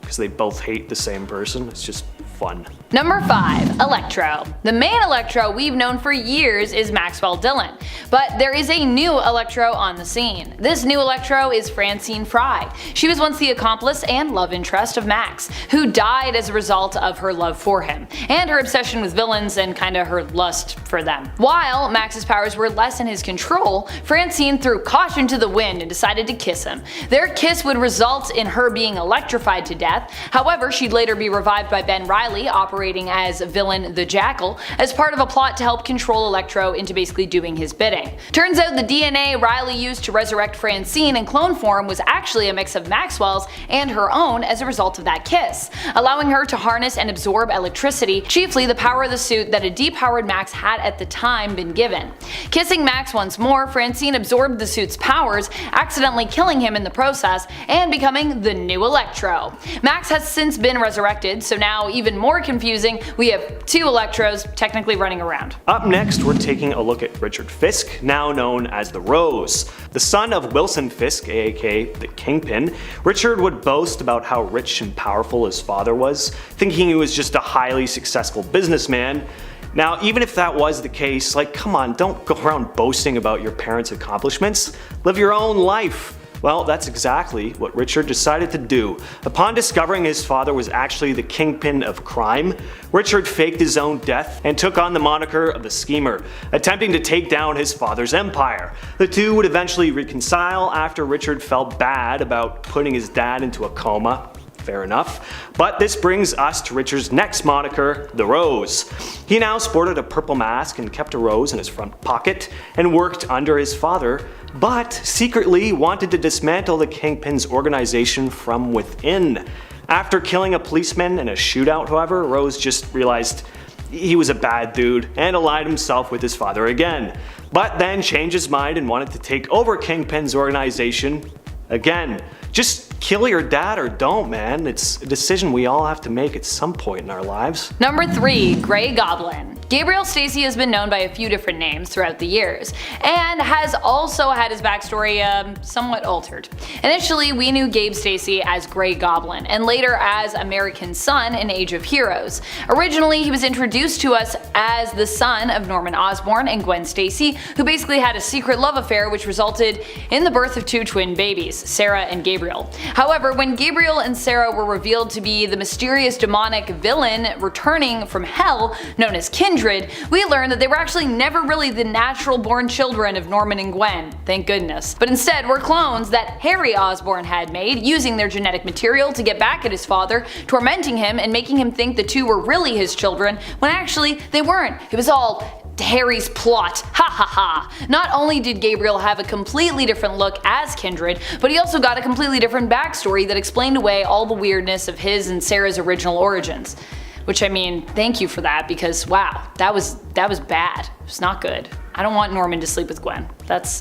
because they both hate the same person. It's just fun. Number 5. Electro. The main Electro we've known for years is Maxwell Dillon, but there is a new Electro on the scene. This new Electro is Francine Fry. She was once the accomplice and love interest of Max, who died as a result of her love for him, and her obsession with villains and kinda her lust for them. While Max's powers were less in his control, Francine threw caution to the wind and decided to kiss him. Their kiss would result in her being electrified to death. However, she'd later be revived by Ben Reilly, operating as villain the Jackal, as part of a plot to help control Electro into basically doing his bidding. Turns out the DNA Reilly used to resurrect Francine in clone form was actually a mix of Maxwell's and her own as a result of that kiss, allowing her to harness and absorb electricity, chiefly the power of the suit that a depowered Max had at the time been given. Kissing Max once more, Francine absorbed the suit's powers, accidentally killing him in the process and becoming the new Electro. Max has since been resurrected, so now even even more confusing, we have 2 Electros technically running around. Up next, we're taking a look at Richard Fisk, now known as the Rose. The son of Wilson Fisk, aka the Kingpin, Richard would boast about how rich and powerful his father was, thinking he was just a highly successful businessman. Now, even if that was the case, like, come on, don't go around boasting about your parents' accomplishments. Live your own life. Well, that's exactly what Richard decided to do. Upon discovering his father was actually the kingpin of crime, Richard faked his own death and took on the moniker of the Schemer, attempting to take down his father's empire. The two would eventually reconcile after Richard felt bad about putting his dad into a coma. Fair enough. But this brings us to Richard's next moniker, the Rose. He now sported a purple mask and kept a rose in his front pocket and worked under his father, but secretly wanted to dismantle the Kingpin's organization from within. After killing a policeman in a shootout, however, Rose just realized he was a bad dude and aligned himself with his father again, but then changed his mind and wanted to take over Kingpin's organization again. Just kill your dad or don't, man. It's a decision we all have to make at some point in our lives. Number 3, Grey Goblin. Gabriel Stacy has been known by a few different names throughout the years, and has also had his backstory somewhat altered. Initially, we knew Gabe Stacy as Grey Goblin, and later as American Son in Age of Heroes. Originally, he was introduced to us as the son of Norman Osborn and Gwen Stacy, who basically had a secret love affair which resulted in the birth of 2 twin babies, Sarah and Gabriel. However, when Gabriel and Sarah were revealed to be the mysterious demonic villain returning from hell, known as Kindred, we learned that they were actually never really the natural born children of Norman and Gwen, thank goodness, but instead were clones that Harry Osborn had made, using their genetic material to get back at his father, tormenting him and making him think the 2 were really his children, when actually they weren't. It was all Harry's plot. Ha ha ha. Not only did Gabriel have a completely different look as Kindred, but he also got a completely different backstory that explained away all the weirdness of his and Sarah's original origins. Which, I mean, thank you for that, because wow, that was bad. It's not good. I don't want Norman to sleep with Gwen.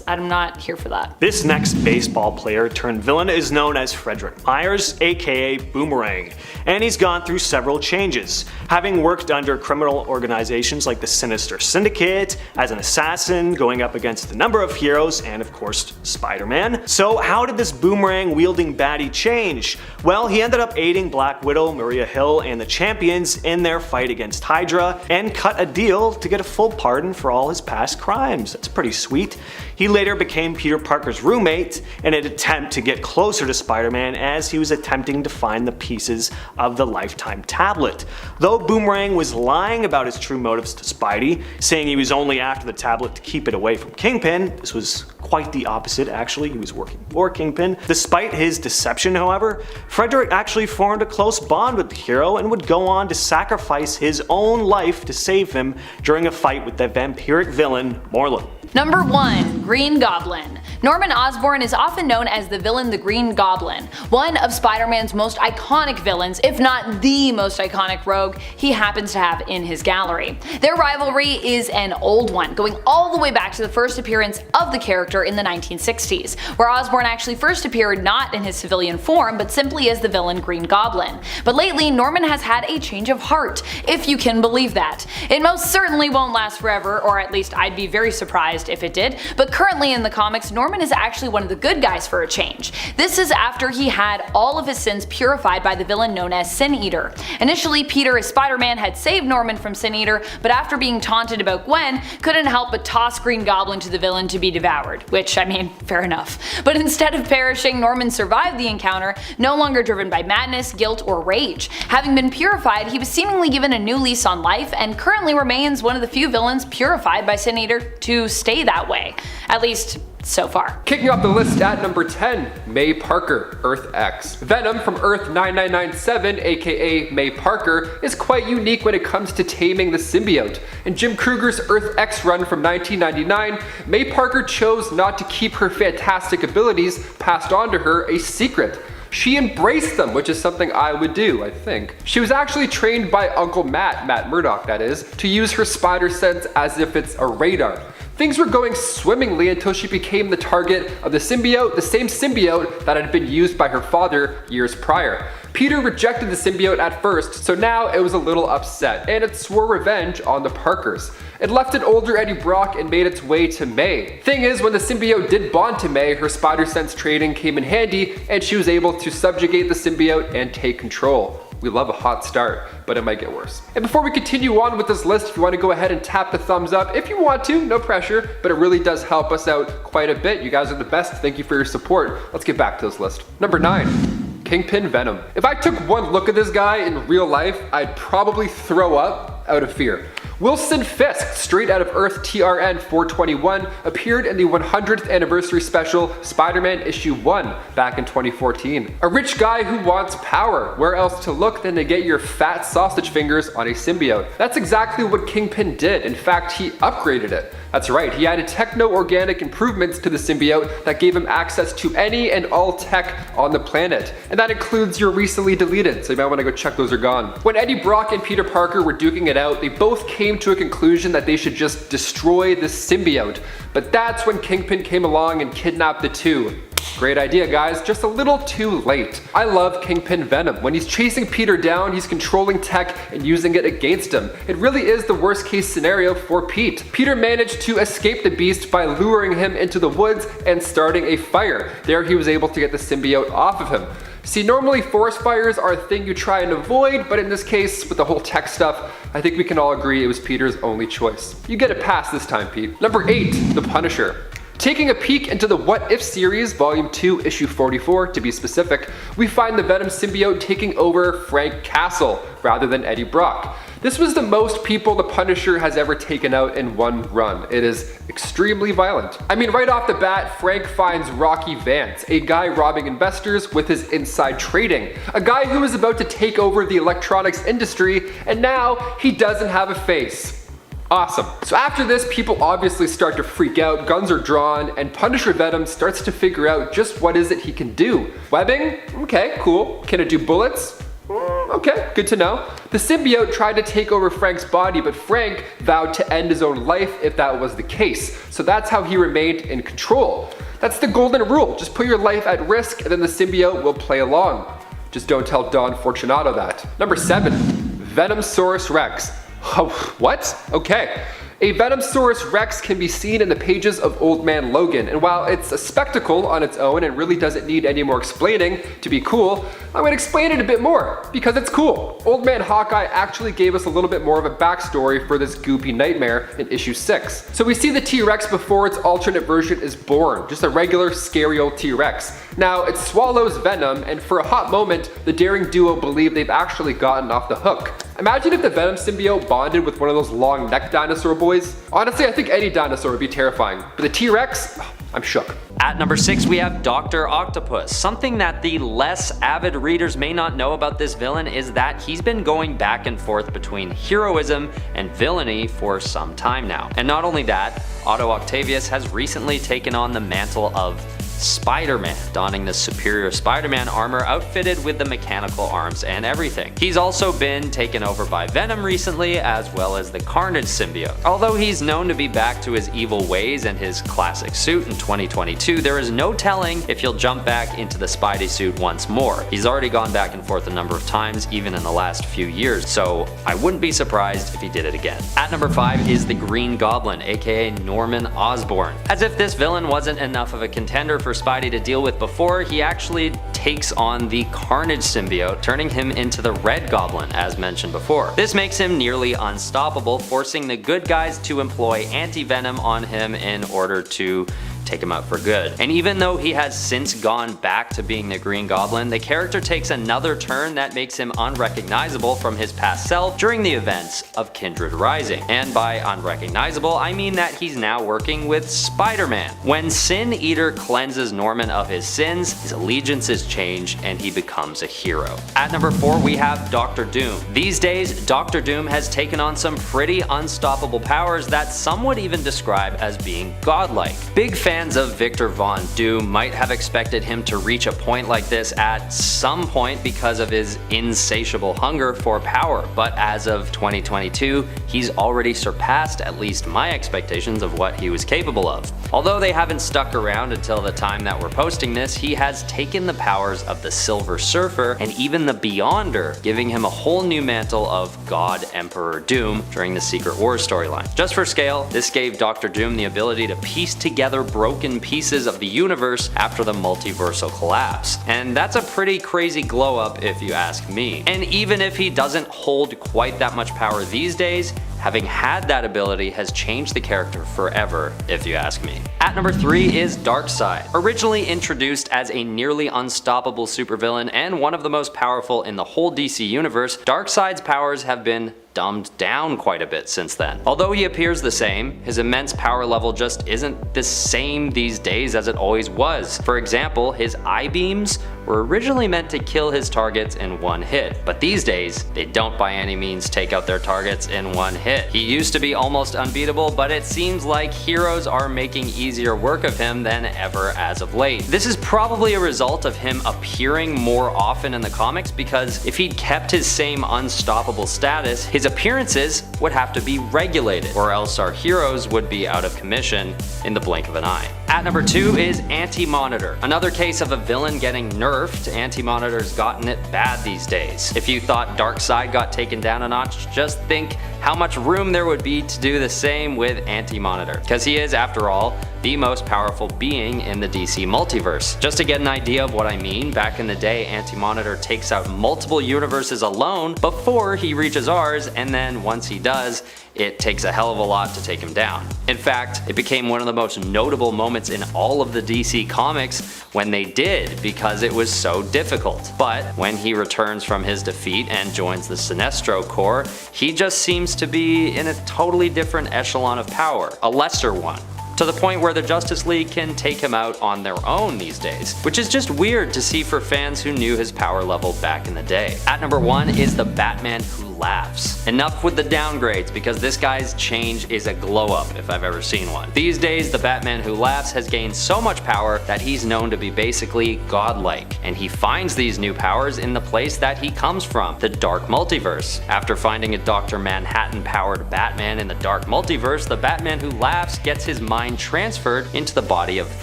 I'm not here for that. This next baseball player turned villain is known as Frederick Myers, aka Boomerang, and he's gone through several changes, having worked under criminal organizations like the Sinister Syndicate, as an assassin, going up against a number of heroes, and of course, Spider-Man. So how did this boomerang-wielding baddie change? Well, he ended up aiding Black Widow, Maria Hill, and the Champions in their fight against Hydra, and cut a deal to get a full pardon for all his past crimes. That's pretty sweet. He later became Peter Parker's roommate in an attempt to get closer to Spider-Man as he was attempting to find the pieces of the Lifetime tablet. Though Boomerang was lying about his true motives to Spidey, saying he was only after the tablet to keep it away from Kingpin, this was quite the opposite actually, he was working for Kingpin. Despite his deception, however, Frederick actually formed a close bond with the hero and would go on to sacrifice his own life to save him during a fight with the vampiric villain Morlun. Number 1, Green Goblin. Norman Osborn is often known as the villain the Green Goblin, one of Spider-Man's most iconic villains, if not the most iconic rogue he happens to have in his gallery. Their rivalry is an old one, going all the way back to the first appearance of the character in the 1960s, where Osborn actually first appeared not in his civilian form, but simply as the villain Green Goblin. But lately, Norman has had a change of heart, if you can believe that. It most certainly won't last forever, or at least I'd be very surprised if it did, but currently in the comics, Norman is actually one of the good guys for a change. This is after he had all of his sins purified by the villain known as Sin Eater. Initially, Peter as Spider-Man had saved Norman from Sin Eater, but after being taunted about Gwen, couldn't help but toss Green Goblin to the villain to be devoured, which, I mean, fair enough. But instead of perishing, Norman survived the encounter, no longer driven by madness, guilt, or rage. Having been purified, he was seemingly given a new lease on life, and currently remains one of the few villains purified by Sin Eater to stay that way. At least, so far. Kicking off the list at number 10, May Parker, Earth X. Venom from Earth 9997, aka May Parker, is quite unique when it comes to taming the symbiote. In Jim Krueger's Earth X run from 1999, May Parker chose not to keep her fantastic abilities passed on to her a secret. She embraced them, which is something I would do, I think. She was actually trained by Uncle Matt Murdock that is, to use her spider sense as if it's a radar. Things were going swimmingly until she became the target of the symbiote, the same symbiote that had been used by her father years prior. Peter rejected the symbiote at first, so now it was a little upset, and it swore revenge on the Parkers. It left an older Eddie Brock and made its way to May. Thing is, when the symbiote did bond to May, her spider sense training came in handy, and she was able to subjugate the symbiote and take control. We love a hot start, but it might get worse. And before we continue on with this list, if you want to go ahead and tap the thumbs up, if you want to, no pressure, but it really does help us out quite a bit. You guys are the best. Thank you for your support. Let's get back to this list. Number 9. Kingpin Venom. If I took one look at this guy in real life, I'd probably throw up out of fear. Wilson Fisk, straight out of Earth TRN 421, appeared in the 100th anniversary special Spider-Man issue 1 back in 2014. A rich guy who wants power. Where else to look than to get your fat sausage fingers on a symbiote? That's exactly what Kingpin did. In fact, he upgraded it. That's right, he added techno-organic improvements to the symbiote that gave him access to any and all tech on the planet. And that includes your recently deleted, so you might want to go check those are gone. When Eddie Brock and Peter Parker were duking it out, they both came to a conclusion that they should just destroy the symbiote. But that's when Kingpin came along and kidnapped the two. Great idea, guys, just a little too late. I love Kingpin Venom. When he's chasing Peter down, he's controlling tech and using it against him. It really is the worst case scenario for Pete. Peter managed to escape the beast by luring him into the woods and starting a fire. There he was able to get the symbiote off of him. See, normally forest fires are a thing you try and avoid, but in this case, with the whole tech stuff, I think we can all agree it was Peter's only choice. You get a pass this time, Pete. Number 8, The Punisher. Taking a peek into the What If series, Volume 2, Issue 44 to be specific, we find the Venom symbiote taking over Frank Castle rather than Eddie Brock. This was the most people the Punisher has ever taken out in one run. It is extremely violent. I mean, right off the bat, Frank finds Rocky Vance, a guy robbing investors with his inside trading, a guy who is about to take over the electronics industry, and now he doesn't have a face. Awesome. So after this, people obviously start to freak out, guns are drawn, and Punisher Venom starts to figure out just what is it he can do. Webbing? Okay, cool. Can it do bullets? Okay, good to know. The symbiote tried to take over Frank's body, but Frank vowed to end his own life if that was the case. So that's how he remained in control. That's the golden rule. Just put your life at risk and then the symbiote will play along. Just don't tell Don Fortunato that. Number 7, Venomsaurus Rex. Oh, what? Okay. A Venomsaurus Rex can be seen in the pages of Old Man Logan, and while it's a spectacle on its own and really doesn't need any more explaining to be cool, I'm going to explain it a bit more, because it's cool. Old Man Hawkeye actually gave us a little bit more of a backstory for this goopy nightmare in issue 6. So we see the T-Rex before its alternate version is born, just a regular scary old T-Rex. Now, it swallows venom, and for a hot moment, the daring duo believe they've actually gotten off the hook. Imagine if the Venom symbiote bonded with one of those long neck dinosaur boys. Honestly, I think any dinosaur would be terrifying, but the T-Rex, I'm shook. At number 6, we have Dr. Octopus. Something that the less avid readers may not know about this villain is that he's been going back and forth between heroism and villainy for some time now. And not only that, Otto Octavius has recently taken on the mantle of Spider-Man, donning the superior Spider-Man armor outfitted with the mechanical arms and everything. He's also been taken over by Venom recently, as well as the Carnage symbiote. Although he's known to be back to his evil ways and his classic suit in 2022, there is no telling if he'll jump back into the Spidey suit once more. He's already gone back and forth a number of times, even in the last few years, so I wouldn't be surprised if he did it again. At number 5 is the Green Goblin, aka Norman Osborn. As if this villain wasn't enough of a contender for Spidey to deal with before, he actually takes on the Carnage symbiote, turning him into the Red Goblin, as mentioned before. This makes him nearly unstoppable, forcing the good guys to employ anti-venom on him in order to take him out for good. And even though he has since gone back to being the Green Goblin, the character takes another turn that makes him unrecognizable from his past self during the events of Kindred Rising. And by unrecognizable, I mean that he's now working with Spider-Man. When Sin Eater cleanses Norman of his sins, his allegiances change and he becomes a hero. At number 4, we have Dr. Doom. These days, Dr. Doom has taken on some pretty unstoppable powers that some would even describe as being godlike. Big fan fans of Victor Von Doom might have expected him to reach a point like this at some point because of his insatiable hunger for power, but as of 2022, he's already surpassed at least my expectations of what he was capable of. Although they haven't stuck around until the time that we're posting this, he has taken the powers of the Silver Surfer and even the Beyonder, giving him a whole new mantle of God Emperor Doom during the Secret Wars storyline. Just for scale, this gave Dr. Doom the ability to piece together broken pieces of the universe after the multiversal collapse. And that's a pretty crazy glow up if you ask me. And even if he doesn't hold quite that much power these days, having had that ability has changed the character forever, if you ask me. At number 3 is Darkseid. Originally introduced as a nearly unstoppable supervillain and one of the most powerful in the whole DC universe, Darkseid's powers have been dumbed down quite a bit since then. Although he appears the same, his immense power level just isn't the same these days as it always was. For example, his eye beams were originally meant to kill his targets in one hit, but these days, they don't by any means take out their targets in one hit. He used to be almost unbeatable, but it seems like heroes are making easier work of him than ever as of late. This is probably a result of him appearing more often in the comics, because if he'd kept his same unstoppable status, his appearances would have to be regulated, or else our heroes would be out of commission in the blink of an eye. At number 2 is Anti-Monitor. Another case of a villain getting nerfed. Anti-Monitor's gotten it bad these days. If you thought Darkseid got taken down a notch, just think how much room there would be to do the same with Anti-Monitor, because he is, after all, the most powerful being in the DC multiverse. Just to get an idea of what I mean, back in the day, Anti-Monitor takes out multiple universes alone before he reaches ours, and then once he does, it takes a hell of a lot to take him down. In fact, it became one of the most notable moments in all of the DC comics when they did, because it was so difficult. But when he returns from his defeat and joins the Sinestro Corps, he just seems to be in a totally different echelon of power, a lesser one, to the point where the Justice League can take him out on their own these days, which is just weird to see for fans who knew his power level back in the day. At number 1 is the Batman Who Laughs. Enough with the downgrades, because this guy's change is a glow up if I've ever seen one. These days, the Batman Who Laughs has gained so much power that he's known to be basically godlike, and he finds these new powers in the place that he comes from, the Dark Multiverse. After finding a Dr. Manhattan powered Batman in the Dark Multiverse, the Batman Who Laughs gets his mind transferred into the body of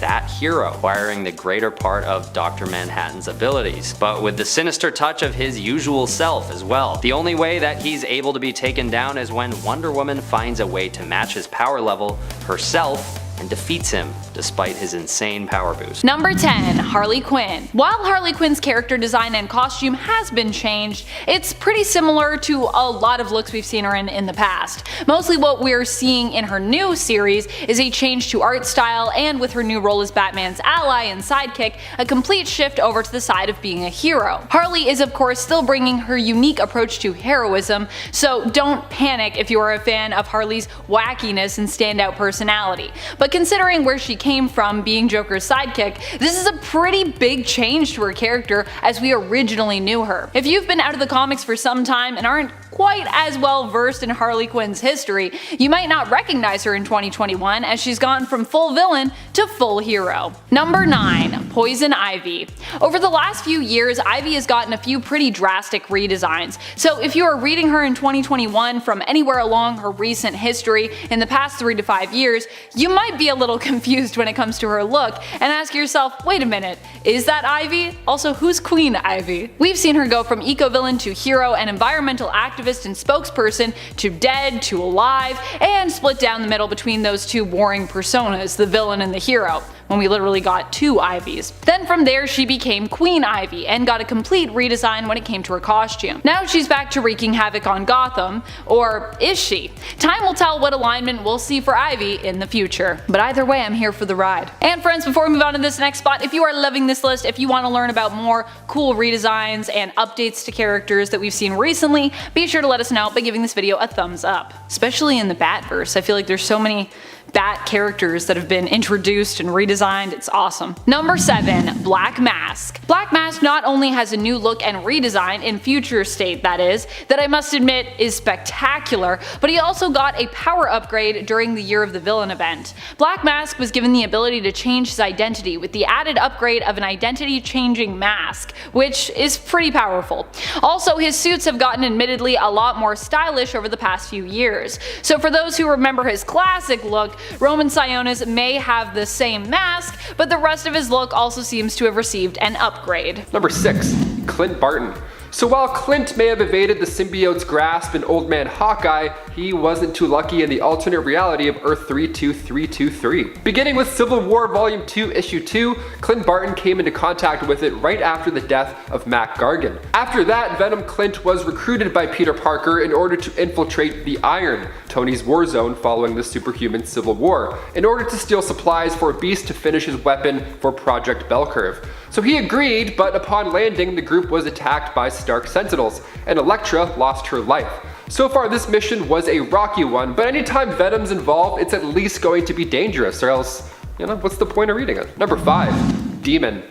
that hero, acquiring the greater part of Dr. Manhattan's abilities, but with the sinister touch of his usual self as well. The only way that he's able to be taken down is when Wonder Woman finds a way to match his power level herself and defeats him despite his insane power boost. Number 10, Harley Quinn. While Harley Quinn's character design and costume has been changed, it's pretty similar to a lot of looks we've seen her in the past. Mostly what we're seeing in her new series is a change to art style, and with her new role as Batman's ally and sidekick, a complete shift over to the side of being a hero. Harley is of course still bringing her unique approach to heroism, so don't panic if you are a fan of Harley's wackiness and standout personality. But considering where she came from, being Joker's sidekick, this is a pretty big change to her character as we originally knew her. If you've been out of the comics for some time and aren't quite as well versed in Harley Quinn's history, you might not recognize her in 2021, as she's gone from full villain to full hero. Number 9, Poison Ivy. Over the last few years, Ivy has gotten a few pretty drastic redesigns, so if you are reading her in 2021 from anywhere along her recent history in the past 3 to 5 years, you might be a little confused when it comes to her look and ask yourself, wait a minute, is that Ivy? Also, who's Queen Ivy? We've seen her go from eco-villain to hero and environmental activist and spokesperson to dead to alive, and split down the middle between those two warring personas, the villain and the hero, when we literally got 2 Ivies. Then from there she became Queen Ivy and got a complete redesign when it came to her costume. Now she's back to wreaking havoc on Gotham, or is she? Time will tell what alignment we'll see for Ivy in the future. But either way, I'm here for the ride. And friends, before we move on to this next spot, if you are loving this list, if you want to learn about more cool redesigns and updates to characters that we've seen recently, be sure to let us know by giving this video a thumbs up. Especially in the Batverse, I feel like there's so many Bat characters that have been introduced and redesigned. It's awesome. Number 7. Black Mask. Black Mask not only has a new look and redesign, in future state that is, that I must admit is spectacular, but he also got a power upgrade during the Year of the Villain event. Black Mask was given the ability to change his identity with the added upgrade of an identity changing mask, which is pretty powerful. Also, his suits have gotten admittedly a lot more stylish over the past few years. So for those who remember his classic look, Roman Sionis may have the same mask, but the rest of his look also seems to have received an upgrade. Number 6. Clint Barton. So while Clint may have evaded the symbiote's grasp in Old Man Hawkeye, he wasn't too lucky in the alternate reality of Earth 32323. Beginning with Civil War Volume 2 Issue 2, Clint Barton came into contact with it right after the death of Mac Gargan. After that, Venom Clint was recruited by Peter Parker in order to infiltrate the Iron, Tony's war zone following the superhuman Civil War, in order to steal supplies for Beast to finish his weapon for Project Bellcurve. So he agreed, but upon landing, the group was attacked by Stark Sentinels, and Elektra lost her life. So far this mission was a rocky one, but anytime Venom's involved, it's at least going to be dangerous, or else, what's the point of reading it? Number 5. Demon.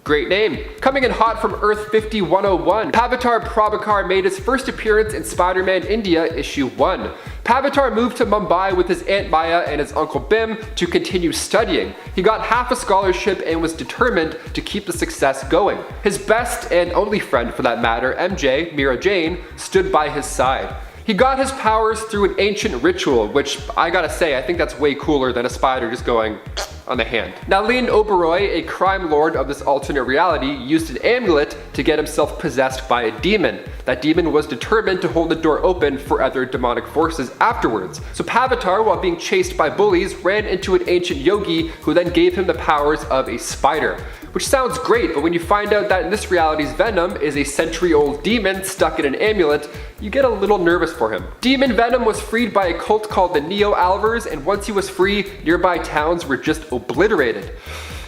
Great name. Coming in hot from Earth 5101, Pavitar Prabhakar made his first appearance in Spider-Man India Issue 1. Pavitar moved to Mumbai with his Aunt Maya and his Uncle Bim to continue studying. He got half a scholarship and was determined to keep the success going. His best and only friend for that matter, MJ, Mira Jane, stood by his side. He got his powers through an ancient ritual, which I gotta say, I think that's way cooler than a spider just going on the hand. Nalin Oberoi, a crime lord of this alternate reality, used an amulet to get himself possessed by a demon. That demon was determined to hold the door open for other demonic forces afterwards. So Pavitar, while being chased by bullies, ran into an ancient yogi who then gave him the powers of a spider. Which sounds great, but when you find out that in this reality's Venom is a century-old demon stuck in an amulet, you get a little nervous for him. Demon Venom was freed by a cult called the Neo-Alvers, and once he was free, nearby towns were just obliterated.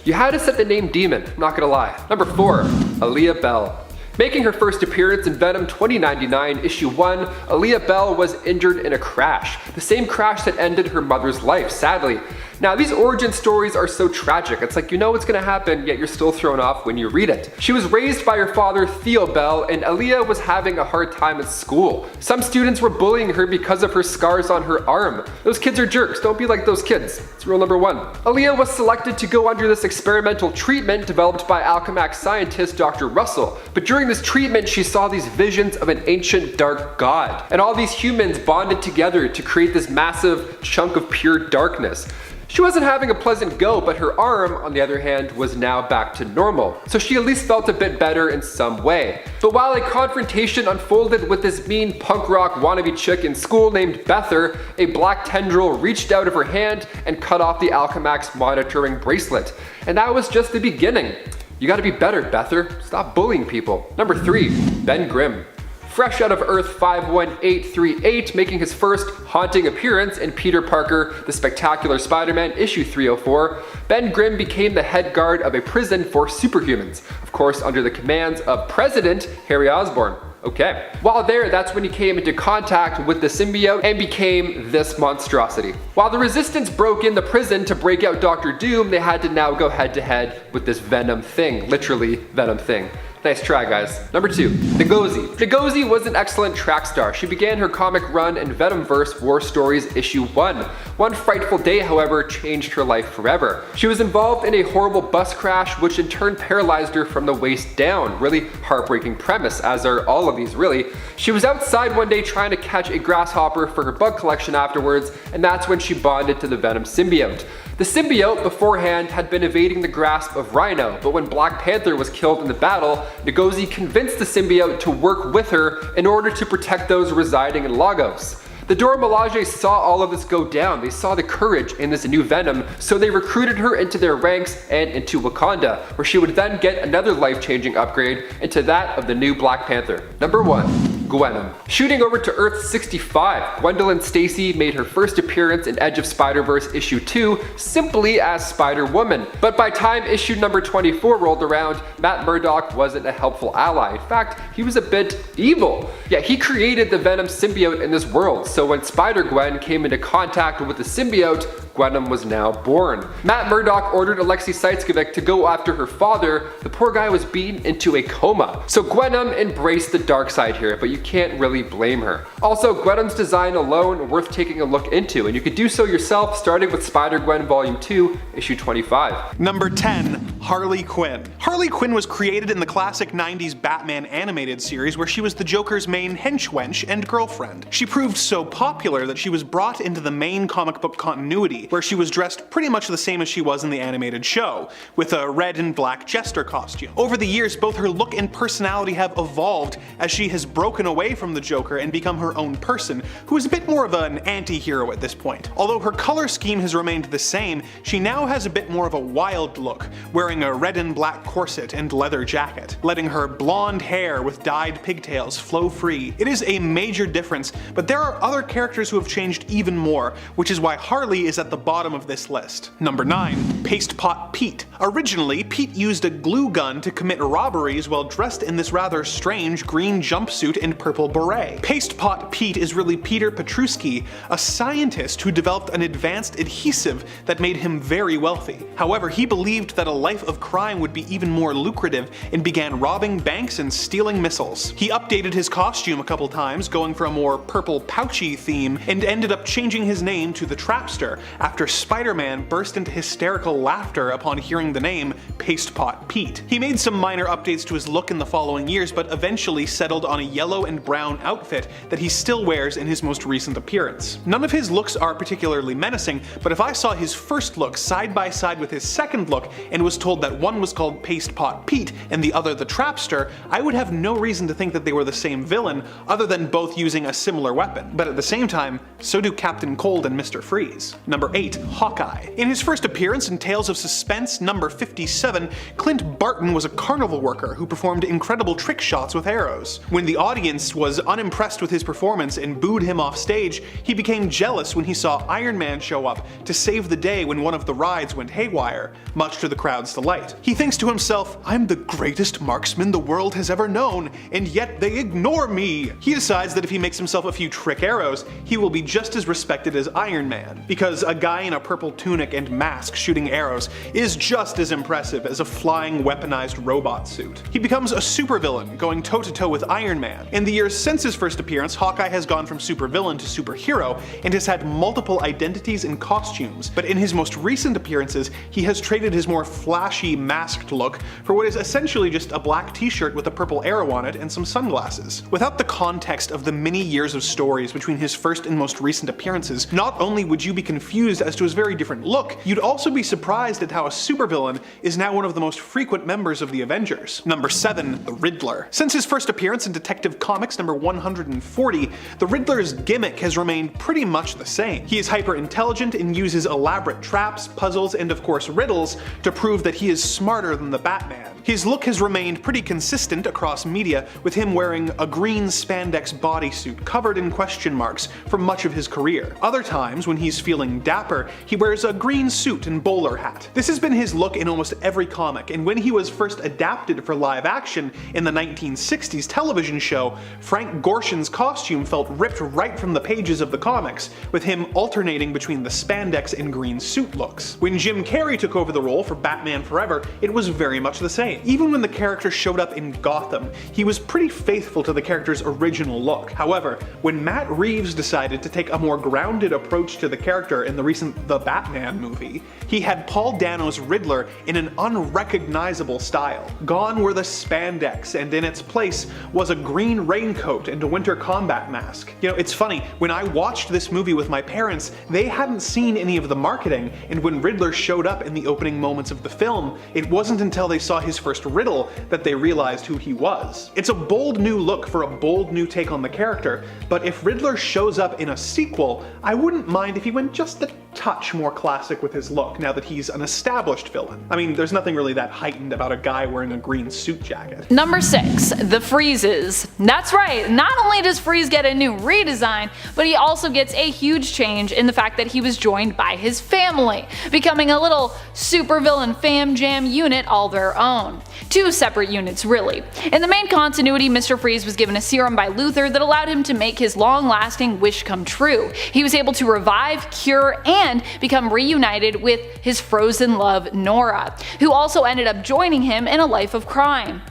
You had to set the name Demon, I'm not gonna lie. Number 4. Aaliyah Bell. Making her first appearance in Venom 2099 Issue 1, Aaliyah Bell was injured in a crash. The same crash that ended her mother's life, sadly. Now, these origin stories are so tragic. It's like you know what's gonna happen, yet you're still thrown off when you read it. She was raised by her father, Theo Bell, and Aaliyah was having a hard time at school. Some students were bullying her because of her scars on her arm. Those kids are jerks, don't be like those kids. It's rule number 1. Aaliyah was selected to go under this experimental treatment developed by Alchemax scientist Dr. Russell. But during this treatment, she saw these visions of an ancient dark god. And all these humans bonded together to create this massive chunk of pure darkness. She wasn't having a pleasant go, but her arm, on the other hand, was now back to normal. So she at least felt a bit better in some way. But while a confrontation unfolded with this mean punk rock wannabe chick in school named Bether, a black tendril reached out of her hand and cut off the Alchemax monitoring bracelet. And that was just the beginning. You gotta be better, Bether. Stop bullying people. Number 3. Ben Grimm. Fresh out of Earth 51838, making his first haunting appearance in Peter Parker, The Spectacular Spider-Man Issue 304, Ben Grimm became the head guard of a prison for superhumans, of course under the commands of President Harry Osborn. Okay. While there, that's when he came into contact with the symbiote and became this monstrosity. While the Resistance broke in the prison to break out Dr. Doom, they had to now go head to head with this Venom thing, literally Venom thing. Nice try, guys. Number 2, Ngozi. Ngozi was an excellent track star. She began her comic run in Venomverse War Stories Issue 1. One frightful day, however, changed her life forever. She was involved in a horrible bus crash, which in turn paralyzed her from the waist down. Really heartbreaking premise, as are all of these, really. She was outside one day trying to catch a grasshopper for her bug collection afterwards, and that's when she bonded to the Venom symbiote. The symbiote beforehand had been evading the grasp of Rhino, but when Black Panther was killed in the battle, Ngozi convinced the symbiote to work with her in order to protect those residing in Lagos. The Dora Milaje saw all of this go down. They saw the courage in this new Venom, so they recruited her into their ranks and into Wakanda, where she would then get another life-changing upgrade into that of the new Black Panther. Number 1. Gwenom. Shooting over to Earth 65, Gwendolyn Stacy made her first appearance in Edge of Spider-Verse issue 2 simply as Spider-Woman. But by time issue number 24 rolled around, Matt Murdock wasn't a helpful ally. In fact, he was a bit evil. Yeah, he created the Venom symbiote in this world, so when Spider-Gwen came into contact with the symbiote, Gwenom was now born. Matt Murdock ordered Alexei Saitskovic to go after her father. The poor guy was beaten into a coma. So Gwenom embraced the dark side here, but you can't really blame her. Also, Gwenom's design alone worth taking a look into, and you could do so yourself starting with Spider-Gwen Volume 2, issue 25. Number 10, Harley Quinn. Harley Quinn was created in the classic 90s Batman animated series where she was the Joker's main henchwench and girlfriend. She proved so popular that she was brought into the main comic book continuity, where she was dressed pretty much the same as she was in the animated show, with a red and black jester costume. Over the years, both her look and personality have evolved as she has broken away from the Joker and become her own person, who is a bit more of an anti-hero at this point. Although her color scheme has remained the same, she now has a bit more of a wild look, wearing a red and black corset and leather jacket, letting her blonde hair with dyed pigtails flow free. It is a major difference, but there are other characters who have changed even more, which is why Harley is at the bottom of this list. Number 9, Paste Pot Pete. Originally, Pete used a glue gun to commit robberies while dressed in this rather strange green jumpsuit and purple beret. Paste Pot Pete is really Peter Petruski, a scientist who developed an advanced adhesive that made him very wealthy. However, he believed that a life of crime would be even more lucrative and began robbing banks and stealing missiles. He updated his costume a couple times, going for a more purple pouchy theme, and ended up changing his name to the Trapster after Spider-Man burst into hysterical laughter upon hearing the name Paste Pot Pete. He made some minor updates to his look in the following years, but eventually settled on a yellow and brown outfit that he still wears in his most recent appearance. None of his looks are particularly menacing, but if I saw his first look side by side with his second look and was told that one was called Paste Pot Pete and the other the Trapster, I would have no reason to think that they were the same villain, other than both using a similar weapon. But at the same time, so do Captain Cold and Mr. Freeze. Number 8, Hawkeye. In his first appearance in Tales of Suspense number 57, Clint Barton was a carnival worker who performed incredible trick shots with arrows. When the audience was unimpressed with his performance and booed him off stage, he became jealous when he saw Iron Man show up to save the day when one of the rides went haywire, much to the crowd's delight. He thinks to himself, "I'm the greatest marksman the world has ever known, and yet they ignore me." He decides that if he makes himself a few trick arrows, he will be just as respected as Iron Man, because a guy in a purple tunic and mask shooting arrows is just as impressive as a flying weaponized robot suit. He becomes a supervillain, going toe-to-toe with Iron Man. In the years since his first appearance, Hawkeye has gone from supervillain to superhero and has had multiple identities and costumes, but in his most recent appearances, he has traded his more flashy masked look for what is essentially just a black t-shirt with a purple arrow on it and some sunglasses. Without the context of the many years of stories between his first and most recent appearances, not only would you be confused as to his very different look, you'd also be surprised at how a supervillain is now one of the most frequent members of the Avengers. Number 7, the Riddler. Since his first appearance in Detective Comics number 140, the Riddler's gimmick has remained pretty much the same. He is hyper intelligent and uses elaborate traps, puzzles, and of course riddles to prove that he is smarter than the Batman. His look has remained pretty consistent across media, with him wearing a green spandex bodysuit covered in question marks for much of his career. Other times, when he's feeling dapper, he wears a green suit and bowler hat. This has been his look in almost every comic, and when he was first adapted for live action in the 1960s television show, Frank Gorshin's costume felt ripped right from the pages of the comics, with him alternating between the spandex and green suit looks. When Jim Carrey took over the role for Batman Forever, it was very much the same. Even when the character showed up in Gotham, he was pretty faithful to the character's original look. However, when Matt Reeves decided to take a more grounded approach to the character in the recent The Batman movie, he had Paul Dano's Riddler in an unrecognizable style. Gone were the spandex, and in its place was a green raincoat and a winter combat mask. You know, it's funny, when I watched this movie with my parents, they hadn't seen any of the marketing, and when Riddler showed up in the opening moments of the film, it wasn't until they saw his first riddle that they realized who he was. It's a bold new look for a bold new take on the character, but if Riddler shows up in a sequel, I wouldn't mind if he went just a touch more classic with his look now that he's an established villain. I mean, there's nothing really that heightened about a guy wearing a green suit jacket. Number 6. The Freezes. That's right, not only does Freeze get a new redesign, but he also gets a huge change in the fact that he was joined by his family, becoming a little supervillain fam jam unit all their own. 2 separate units really. In the main continuity, Mr. Freeze was given a serum by Luthor that allowed him to make his long-lasting wish come true. He was able to revive, cure, and become reunited with his frozen love Nora, who also ended up joining him in a life of crime.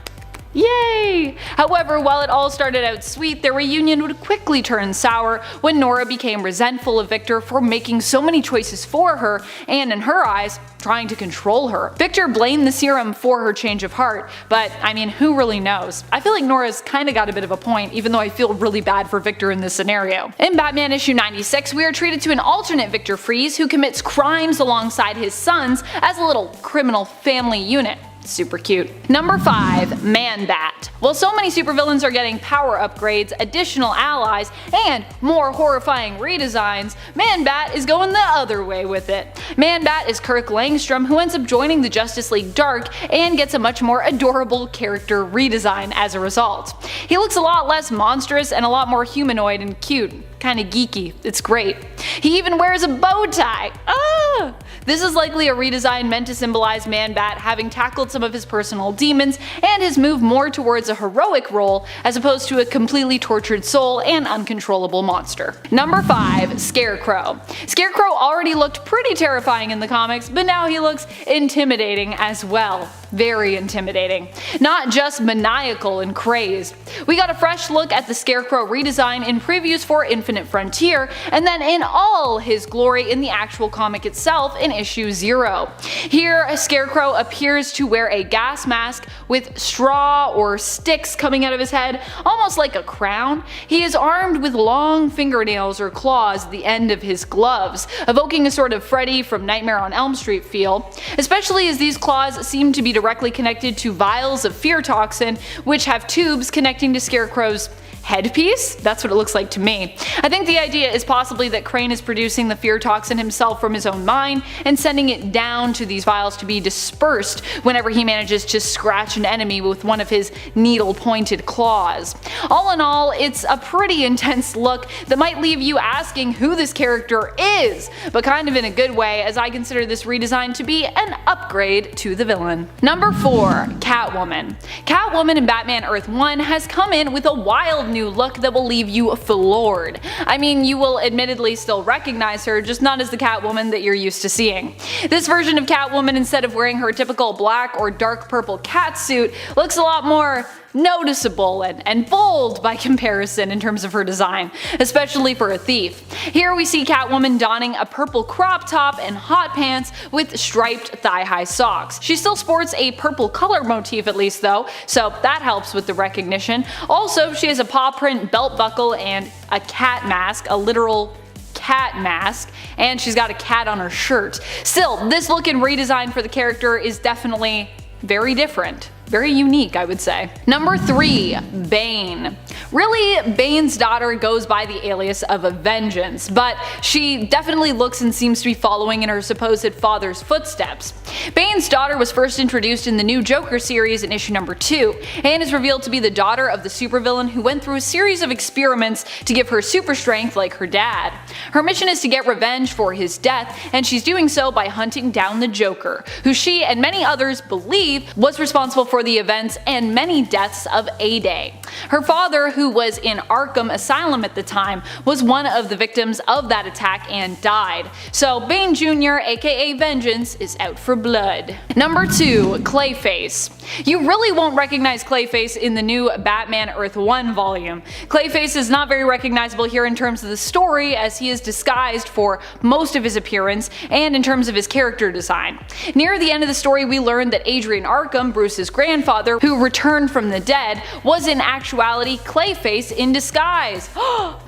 Yay! However, while it all started out sweet, their reunion would quickly turn sour when Nora became resentful of Victor for making so many choices for her, and in her eyes, trying to control her. Victor blamed the serum for her change of heart, but I mean, who really knows? I feel like Nora's kinda got a bit of a point, even though I feel really bad for Victor in this scenario. In Batman issue 96, we are treated to an alternate Victor Freeze who commits crimes alongside his sons as a little criminal family unit. Super cute. Number 5. Man-Bat. While so many supervillains are getting power upgrades, additional allies, and more horrifying redesigns, Man-Bat is going the other way with it. Man-Bat is Kirk Langstrom, who ends up joining the Justice League Dark and gets a much more adorable character redesign as a result. He looks a lot less monstrous and a lot more humanoid and cute. Kinda geeky. It's great. He even wears a bow tie. Ah! This is likely a redesign meant to symbolize Man-Bat having tackled some of his personal demons and his move more towards a heroic role as opposed to a completely tortured soul and uncontrollable monster. Number 5. Scarecrow. Scarecrow already looked pretty terrifying in the comics, but now he looks intimidating as well. Very intimidating. Not just maniacal and crazed. We got a fresh look at the Scarecrow redesign in previews for Infinite Frontier, and then in all his glory in the actual comic itself in issue 0. Here, a Scarecrow appears to wear a gas mask with straw or sticks coming out of his head, almost like a crown. He is armed with long fingernails or claws at the end of his gloves, evoking a sort of Freddy from Nightmare on Elm Street feel, especially as these claws seem to be directly connected to vials of fear toxin, which have tubes connecting to Scarecrow's headpiece? That's what it looks like to me. I think the idea is possibly that Crane is producing the fear toxin himself from his own mind and sending it down to these vials to be dispersed whenever he manages to scratch an enemy with one of his needle-pointed claws. All in all, it's a pretty intense look that might leave you asking who this character is, but kind of in a good way, as I consider this redesign to be an upgrade to the villain. Number 4. Catwoman. Catwoman in Batman Earth 1 has come in with a wild new look that will leave you floored. I mean, you will admittedly still recognize her, just not as the Catwoman that you're used to seeing. This version of Catwoman, instead of wearing her typical black or dark purple catsuit, looks a lot more noticeable and bold by comparison in terms of her design, especially for a thief. Here we see Catwoman donning a purple crop top and hot pants with striped thigh-high socks. She still sports a purple color motif at least though, so that helps with the recognition. Also, she has a paw print belt buckle and a cat mask, a literal cat mask, and she's got a cat on her shirt. Still, this look and redesign for the character is definitely very different. Very unique, I would say. Number 3. Bane. Really, Bane's daughter goes by the alias of Vengeance, but she definitely looks and seems to be following in her supposed father's footsteps. Bane's daughter was first introduced in the new Joker series in issue number 2, and is revealed to be the daughter of the supervillain who went through a series of experiments to give her super strength like her dad. Her mission is to get revenge for his death, and she's doing so by hunting down the Joker, who she and many others believe was responsible for the events and many deaths of A-Day. Her father, who was in Arkham Asylum at the time, was one of the victims of that attack and died. So Bane Jr., aka Vengeance, is out for blood. Number 2. Clayface. You really won't recognize Clayface in the new Batman Earth 1 volume. Clayface is not very recognizable here in terms of the story, as he is disguised for most of his appearance and in terms of his character design. Near the end of the story, we learn that Adrian Arkham, Bruce's grandfather, who returned from the dead, was in actuality Clayface in disguise.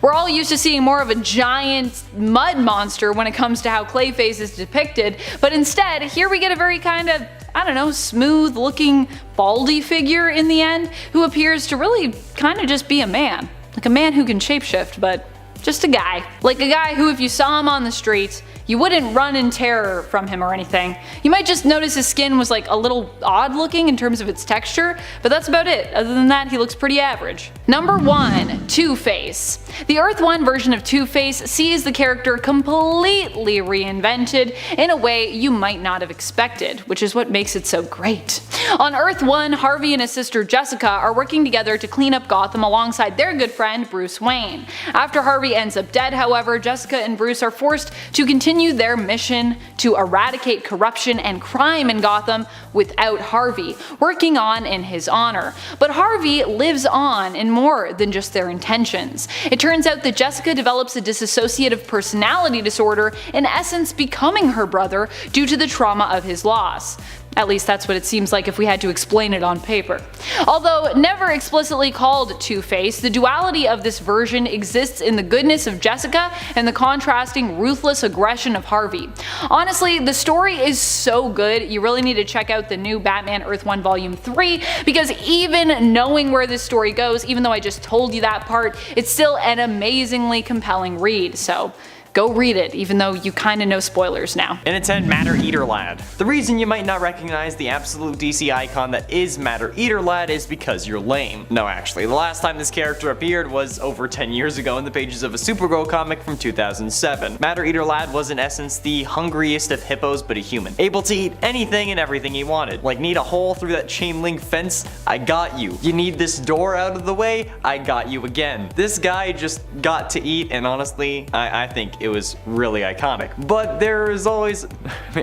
We're all used to seeing more of a giant mud monster when it comes to how Clayface is depicted, but instead, here we get a very kind of, I don't know, smooth looking baldy figure in the end, who appears to really kind of just be a man. Like a man who can shapeshift, but Just a guy. Like a guy who, if you saw him on the street, you wouldn't run in terror from him or anything. You might just notice his skin was like a little odd looking in terms of its texture, but that's about it. Other than that, he looks pretty average. Number 1. Two-Face. The Earth 1 version of Two-Face sees the character completely reinvented in a way you might not have expected, which is what makes it so great. On Earth 1, Harvey and his sister Jessica are working together to clean up Gotham alongside their good friend Bruce Wayne. After Harvey ends up dead, however, Jessica and Bruce are forced to continue their mission to eradicate corruption and crime in Gotham without Harvey, working on in his honor. But Harvey lives on in more than just their intentions. It turns out that Jessica develops a dissociative personality disorder, in essence becoming her brother due to the trauma of his loss. At least that's what it seems like if we had to explain it on paper. Although never explicitly called Two-Face, the duality of this version exists in the goodness of Jessica and the contrasting ruthless aggression of Harvey. Honestly, the story is so good, you really need to check out the new Batman Earth 1 Volume 3, because even knowing where this story goes, even though I just told you that part, it's still an amazingly compelling read, so go read it, even though you kinda know spoilers now. And it's Matter Eater Lad. The reason you might not recognize the absolute DC icon that is Matter Eater Lad is because you're lame. No, actually, the last time this character appeared was over 10 years ago in the pages of a Supergirl comic from 2007. Matter Eater Lad was in essence the hungriest of hippos but a human, able to eat anything and everything he wanted. Like, need a hole through that chain link fence? I got you. You need this door out of the way? I got you again. This guy just got to eat, and honestly, I think it was really iconic. But there is always,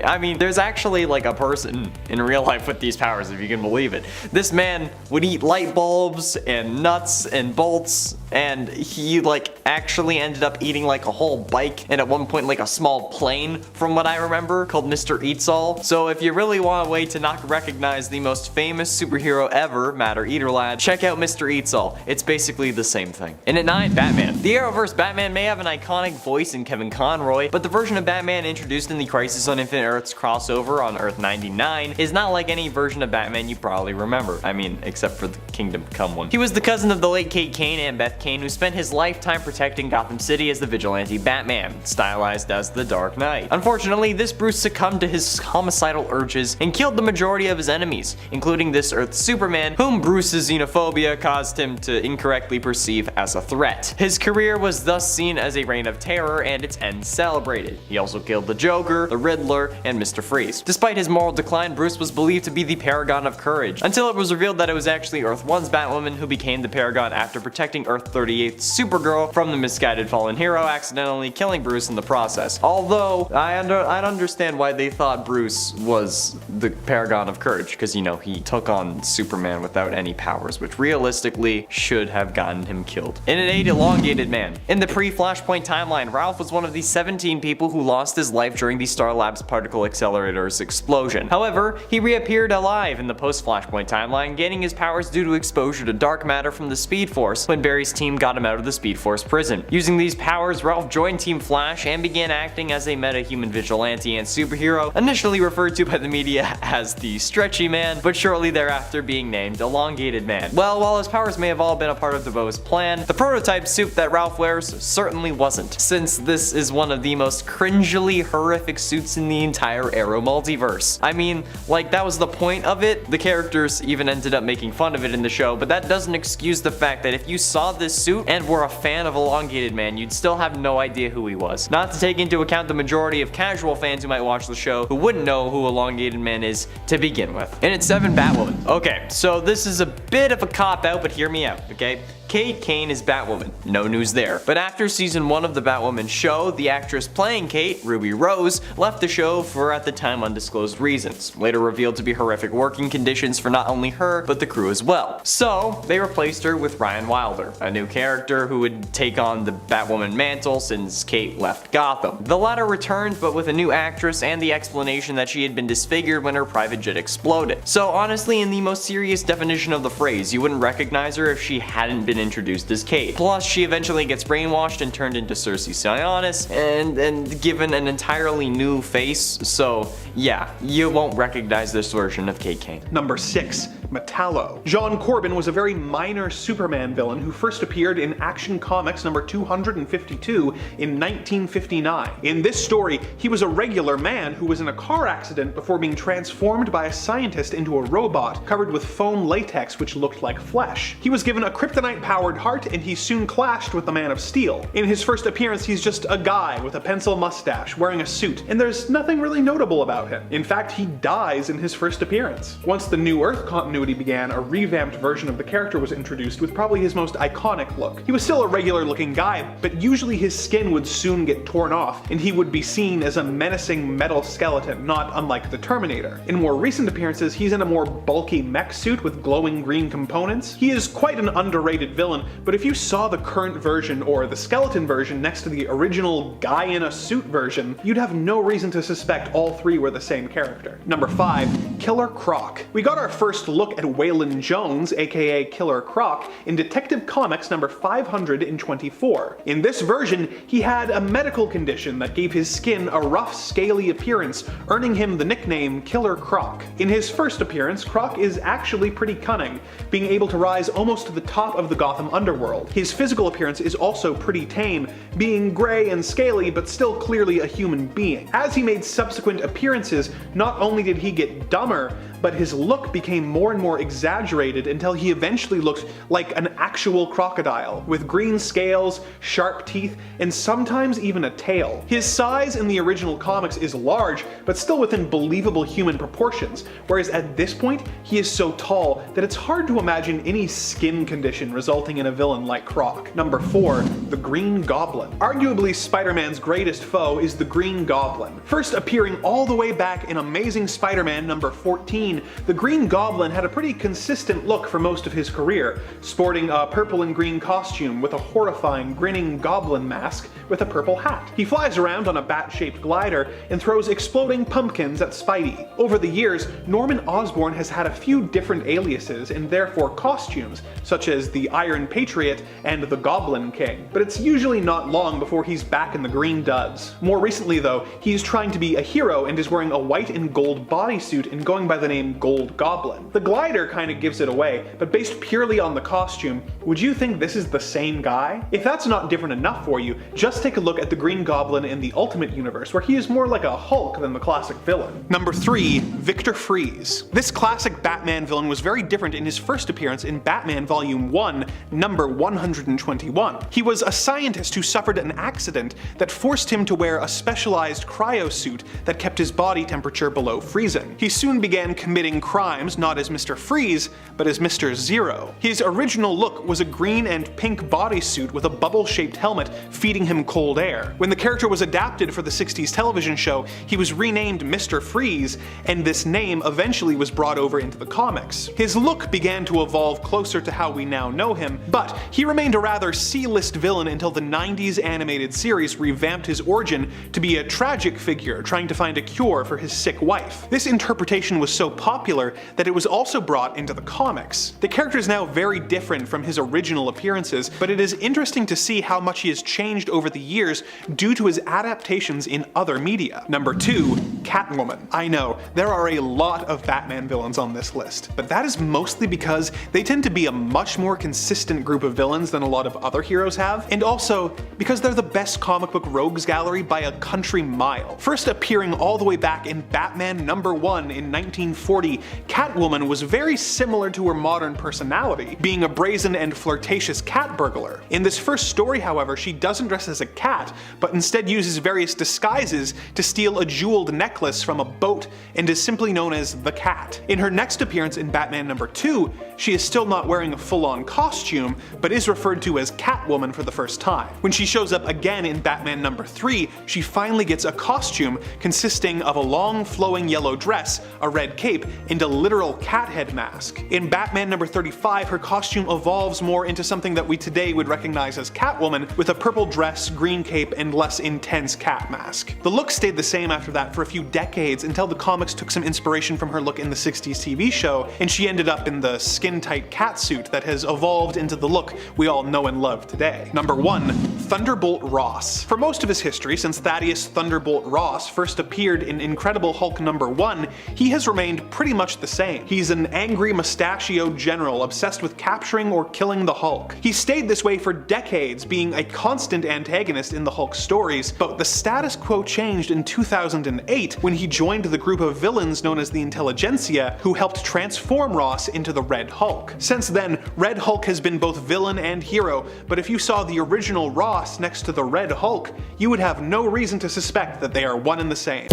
I mean, there's actually like a person in real life with these powers, if you can believe it. This man would eat light bulbs and nuts and bolts, and he like actually ended up eating like a whole bike and at one point like a small plane, from what I remember, called Mr. Eats All. So if you really want a way to not recognize the most famous superhero ever, Matter Eater Lad, check out Mr. Eats All. It's basically the same thing. And at 9, Batman. The Arrowverse Batman may have an iconic voice in Kevin Conroy, but the version of Batman introduced in the Crisis on Infinite Earths crossover on Earth 99 is not like any version of Batman you probably remember. I mean, except for the Kingdom Come one. He was the cousin of the late Kate Kane and Beth Kane, who spent his lifetime protecting Gotham City as the vigilante Batman, stylized as the Dark Knight. Unfortunately, this Bruce succumbed to his homicidal urges and killed the majority of his enemies, including this Earth's Superman, whom Bruce's xenophobia caused him to incorrectly perceive as a threat. His career was thus seen as a reign of terror and its end celebrated. He also killed the Joker, the Riddler, and Mr. Freeze. Despite his moral decline, Bruce was believed to be the paragon of courage, until it was revealed that it was actually Earth 1's Batwoman who became the paragon after protecting Earth 38's Supergirl from the misguided fallen hero, accidentally killing Bruce in the process. Although, I'd understand why they thought Bruce was the paragon of courage, because you know, he took on Superman without any powers, which realistically should have gotten him killed. And an 8, Elongated Man. In the pre-Flashpoint timeline, Ralph was one of the 17 people who lost his life during the Star Labs particle accelerator's explosion. However, he reappeared alive in the post-Flashpoint timeline, gaining his powers due to exposure to dark matter from the Speed Force when Barry's team got him out of the Speed Force prison. Using these powers, Ralph joined Team Flash and began acting as a meta-human vigilante and superhero, initially referred to by the media as the Stretchy Man, but shortly thereafter being named Elongated Man. Well, while his powers may have all been a part of DeVoe's plan, the prototype suit that Ralph wears certainly wasn't, since this is one of the most cringily horrific suits in the entire Arrow multiverse. I mean, like, that was the point of it. The characters even ended up making fun of it in the show, but that doesn't excuse the fact that if you saw this suit and were a fan of Elongated Man, you'd still have no idea who he was. Not to take into account the majority of casual fans who might watch the show who wouldn't know who Elongated Man is to begin with. And it's 7, Batwoman. Okay, so this is a bit of a cop-out, but hear me out, okay? Kate Kane is Batwoman, no news there. But after season 1 of the Batwoman show, the actress playing Kate, Ruby Rose, left the show for at the time undisclosed reasons, later revealed to be horrific working conditions for not only her, but the crew as well. So, they replaced her with Ryan Wilder, a new character who would take on the Batwoman mantle since Kate left Gotham. The latter returned, but with a new actress and the explanation that she had been disfigured when her private jet exploded. So honestly, in the most serious definition of the phrase, you wouldn't recognize her if she hadn't been introduced as Kate. Plus, she eventually gets brainwashed and turned into Cersei Sionis and given an entirely new face, so yeah, you won't recognize this version of Kate Kane. Number 6. Metallo. John Corbin was a very minor Superman villain who first appeared in Action Comics number 252 in 1959. In this story, he was a regular man who was in a car accident before being transformed by a scientist into a robot covered with foam latex which looked like flesh. He was given a kryptonite-powered heart, and he soon clashed with the Man of Steel. In his first appearance, he's just a guy with a pencil mustache wearing a suit, and there's nothing really notable about him. In fact, he dies in his first appearance. Once the New Earth continuity began, a revamped version of the character was introduced with probably his most iconic look. He was still a regular-looking guy, but usually his skin would soon get torn off, and he would be seen as a menacing metal skeleton, not unlike the Terminator. In more recent appearances, he's in a more bulky mech suit with glowing green components. He is quite an underrated villain, but if you saw the current version or the skeleton version next to the original guy in a suit version, you'd have no reason to suspect all three were the same character. Number 5. Killer Croc. We got our first look at Waylon Jones, aka Killer Croc, in Detective Comics number 524. In this version, he had a medical condition that gave his skin a rough, scaly appearance, earning him the nickname Killer Croc. In his first appearance, Croc is actually pretty cunning, being able to rise almost to the top of the Gotham underworld. His physical appearance is also pretty tame, being gray and scaly but still clearly a human being. As he made subsequent appearances, not only did he get dumber, but his look became more and more exaggerated until he eventually looked like an actual crocodile, with green scales, sharp teeth, and sometimes even a tail. His size in the original comics is large, but still within believable human proportions, whereas at this point, he is so tall that it's hard to imagine any skin condition resulting in a villain like Croc. Number 4. The Green Goblin. Arguably Spider-Man's greatest foe is the Green Goblin. First appearing all the way back in Amazing Spider-Man number 14, the Green Goblin had a pretty consistent look for most of his career, sporting a purple and green costume with a horrifying grinning goblin mask with a purple hat. He flies around on a bat-shaped glider and throws exploding pumpkins at Spidey. Over the years, Norman Osborn has had a few different aliases and therefore costumes, such as the Iron Patriot and the Goblin King, but it's usually not long before he's back in the green duds. More recently though, he's trying to be a hero and is wearing a white and gold bodysuit and going by the name Gold Goblin. The glider kinda gives it away, but based purely on the costume, would you think this is the same guy? If that's not different enough for you, just take a look at the Green Goblin in the Ultimate Universe, where he is more like a Hulk than the classic villain. Number 3. Victor Fries. This classic Batman villain was very different in his first appearance in Batman Volume 1, number 121. He was a scientist who suffered an accident that forced him to wear a specialized cryosuit that kept his body temperature below freezing. He soon began committing crimes not as Mr. Freeze, but as Mr. Zero. His original look was a green and pink bodysuit with a bubble-shaped helmet feeding him cold air. When the character was adapted for the 60s television show, he was renamed Mr. Freeze, and this name eventually was brought over into the comics. His look began to evolve closer to how we now know him, but he remained a rather C-list villain until the 90s animated series revamped his origin to be a tragic figure trying to find a cure for his sick wife. This interpretation was so popular that it was also brought into the comics. The character is now very different from his original appearances, but it is interesting to see how much he has changed over the years due to his adaptations in other media. Number 2. Catwoman. I know, there are a lot of Batman villains on this list, but that is mostly because they tend to be a much more consistent group of villains than a lot of other heroes have, and also because they're the best comic book rogues gallery by a country mile. First appearing all the way back in Batman number 1 in 1940, Catwoman was very similar to her modern personality, being a brazen and flirtatious cat burglar. In this first story, however, she doesn't dress as a cat, but instead uses various disguises to steal a jeweled necklace from a boat and is simply known as the Cat. In her next appearance in Batman number 2, she is still not wearing a full-on costume, but is referred to as Catwoman for the first time. When she shows up again in Batman number 3, she finally gets a costume consisting of a long flowing yellow dress, a red cape, and a literal cat head mask. In Batman number 35, her costume evolves more into something that we today would recognize as Catwoman, with a purple dress, green cape, and less intense cat mask. The look stayed the same after that for a few decades until the comics took some inspiration from her look in the 60s TV show, and she ended up in the skin-tight catsuit that has evolved into the look we all know and love today. Number 1. Thunderbolt Ross. For most of his history, since Thaddeus Thunderbolt Ross first appeared in Incredible Hulk number 1, he has remained pretty much the same. He's an angry mustachioed general obsessed with capturing or killing the Hulk. He stayed this way for decades, being a constant antagonist in the Hulk stories, but the status quo changed in 2008 when he joined the group of villains known as the Intelligentsia, who helped transform Ross into the Red Hulk. Since then, Red Hulk has been both villain and hero, but if you saw the original Ross next to the Red Hulk, you would have no reason to suspect that they are one and the same.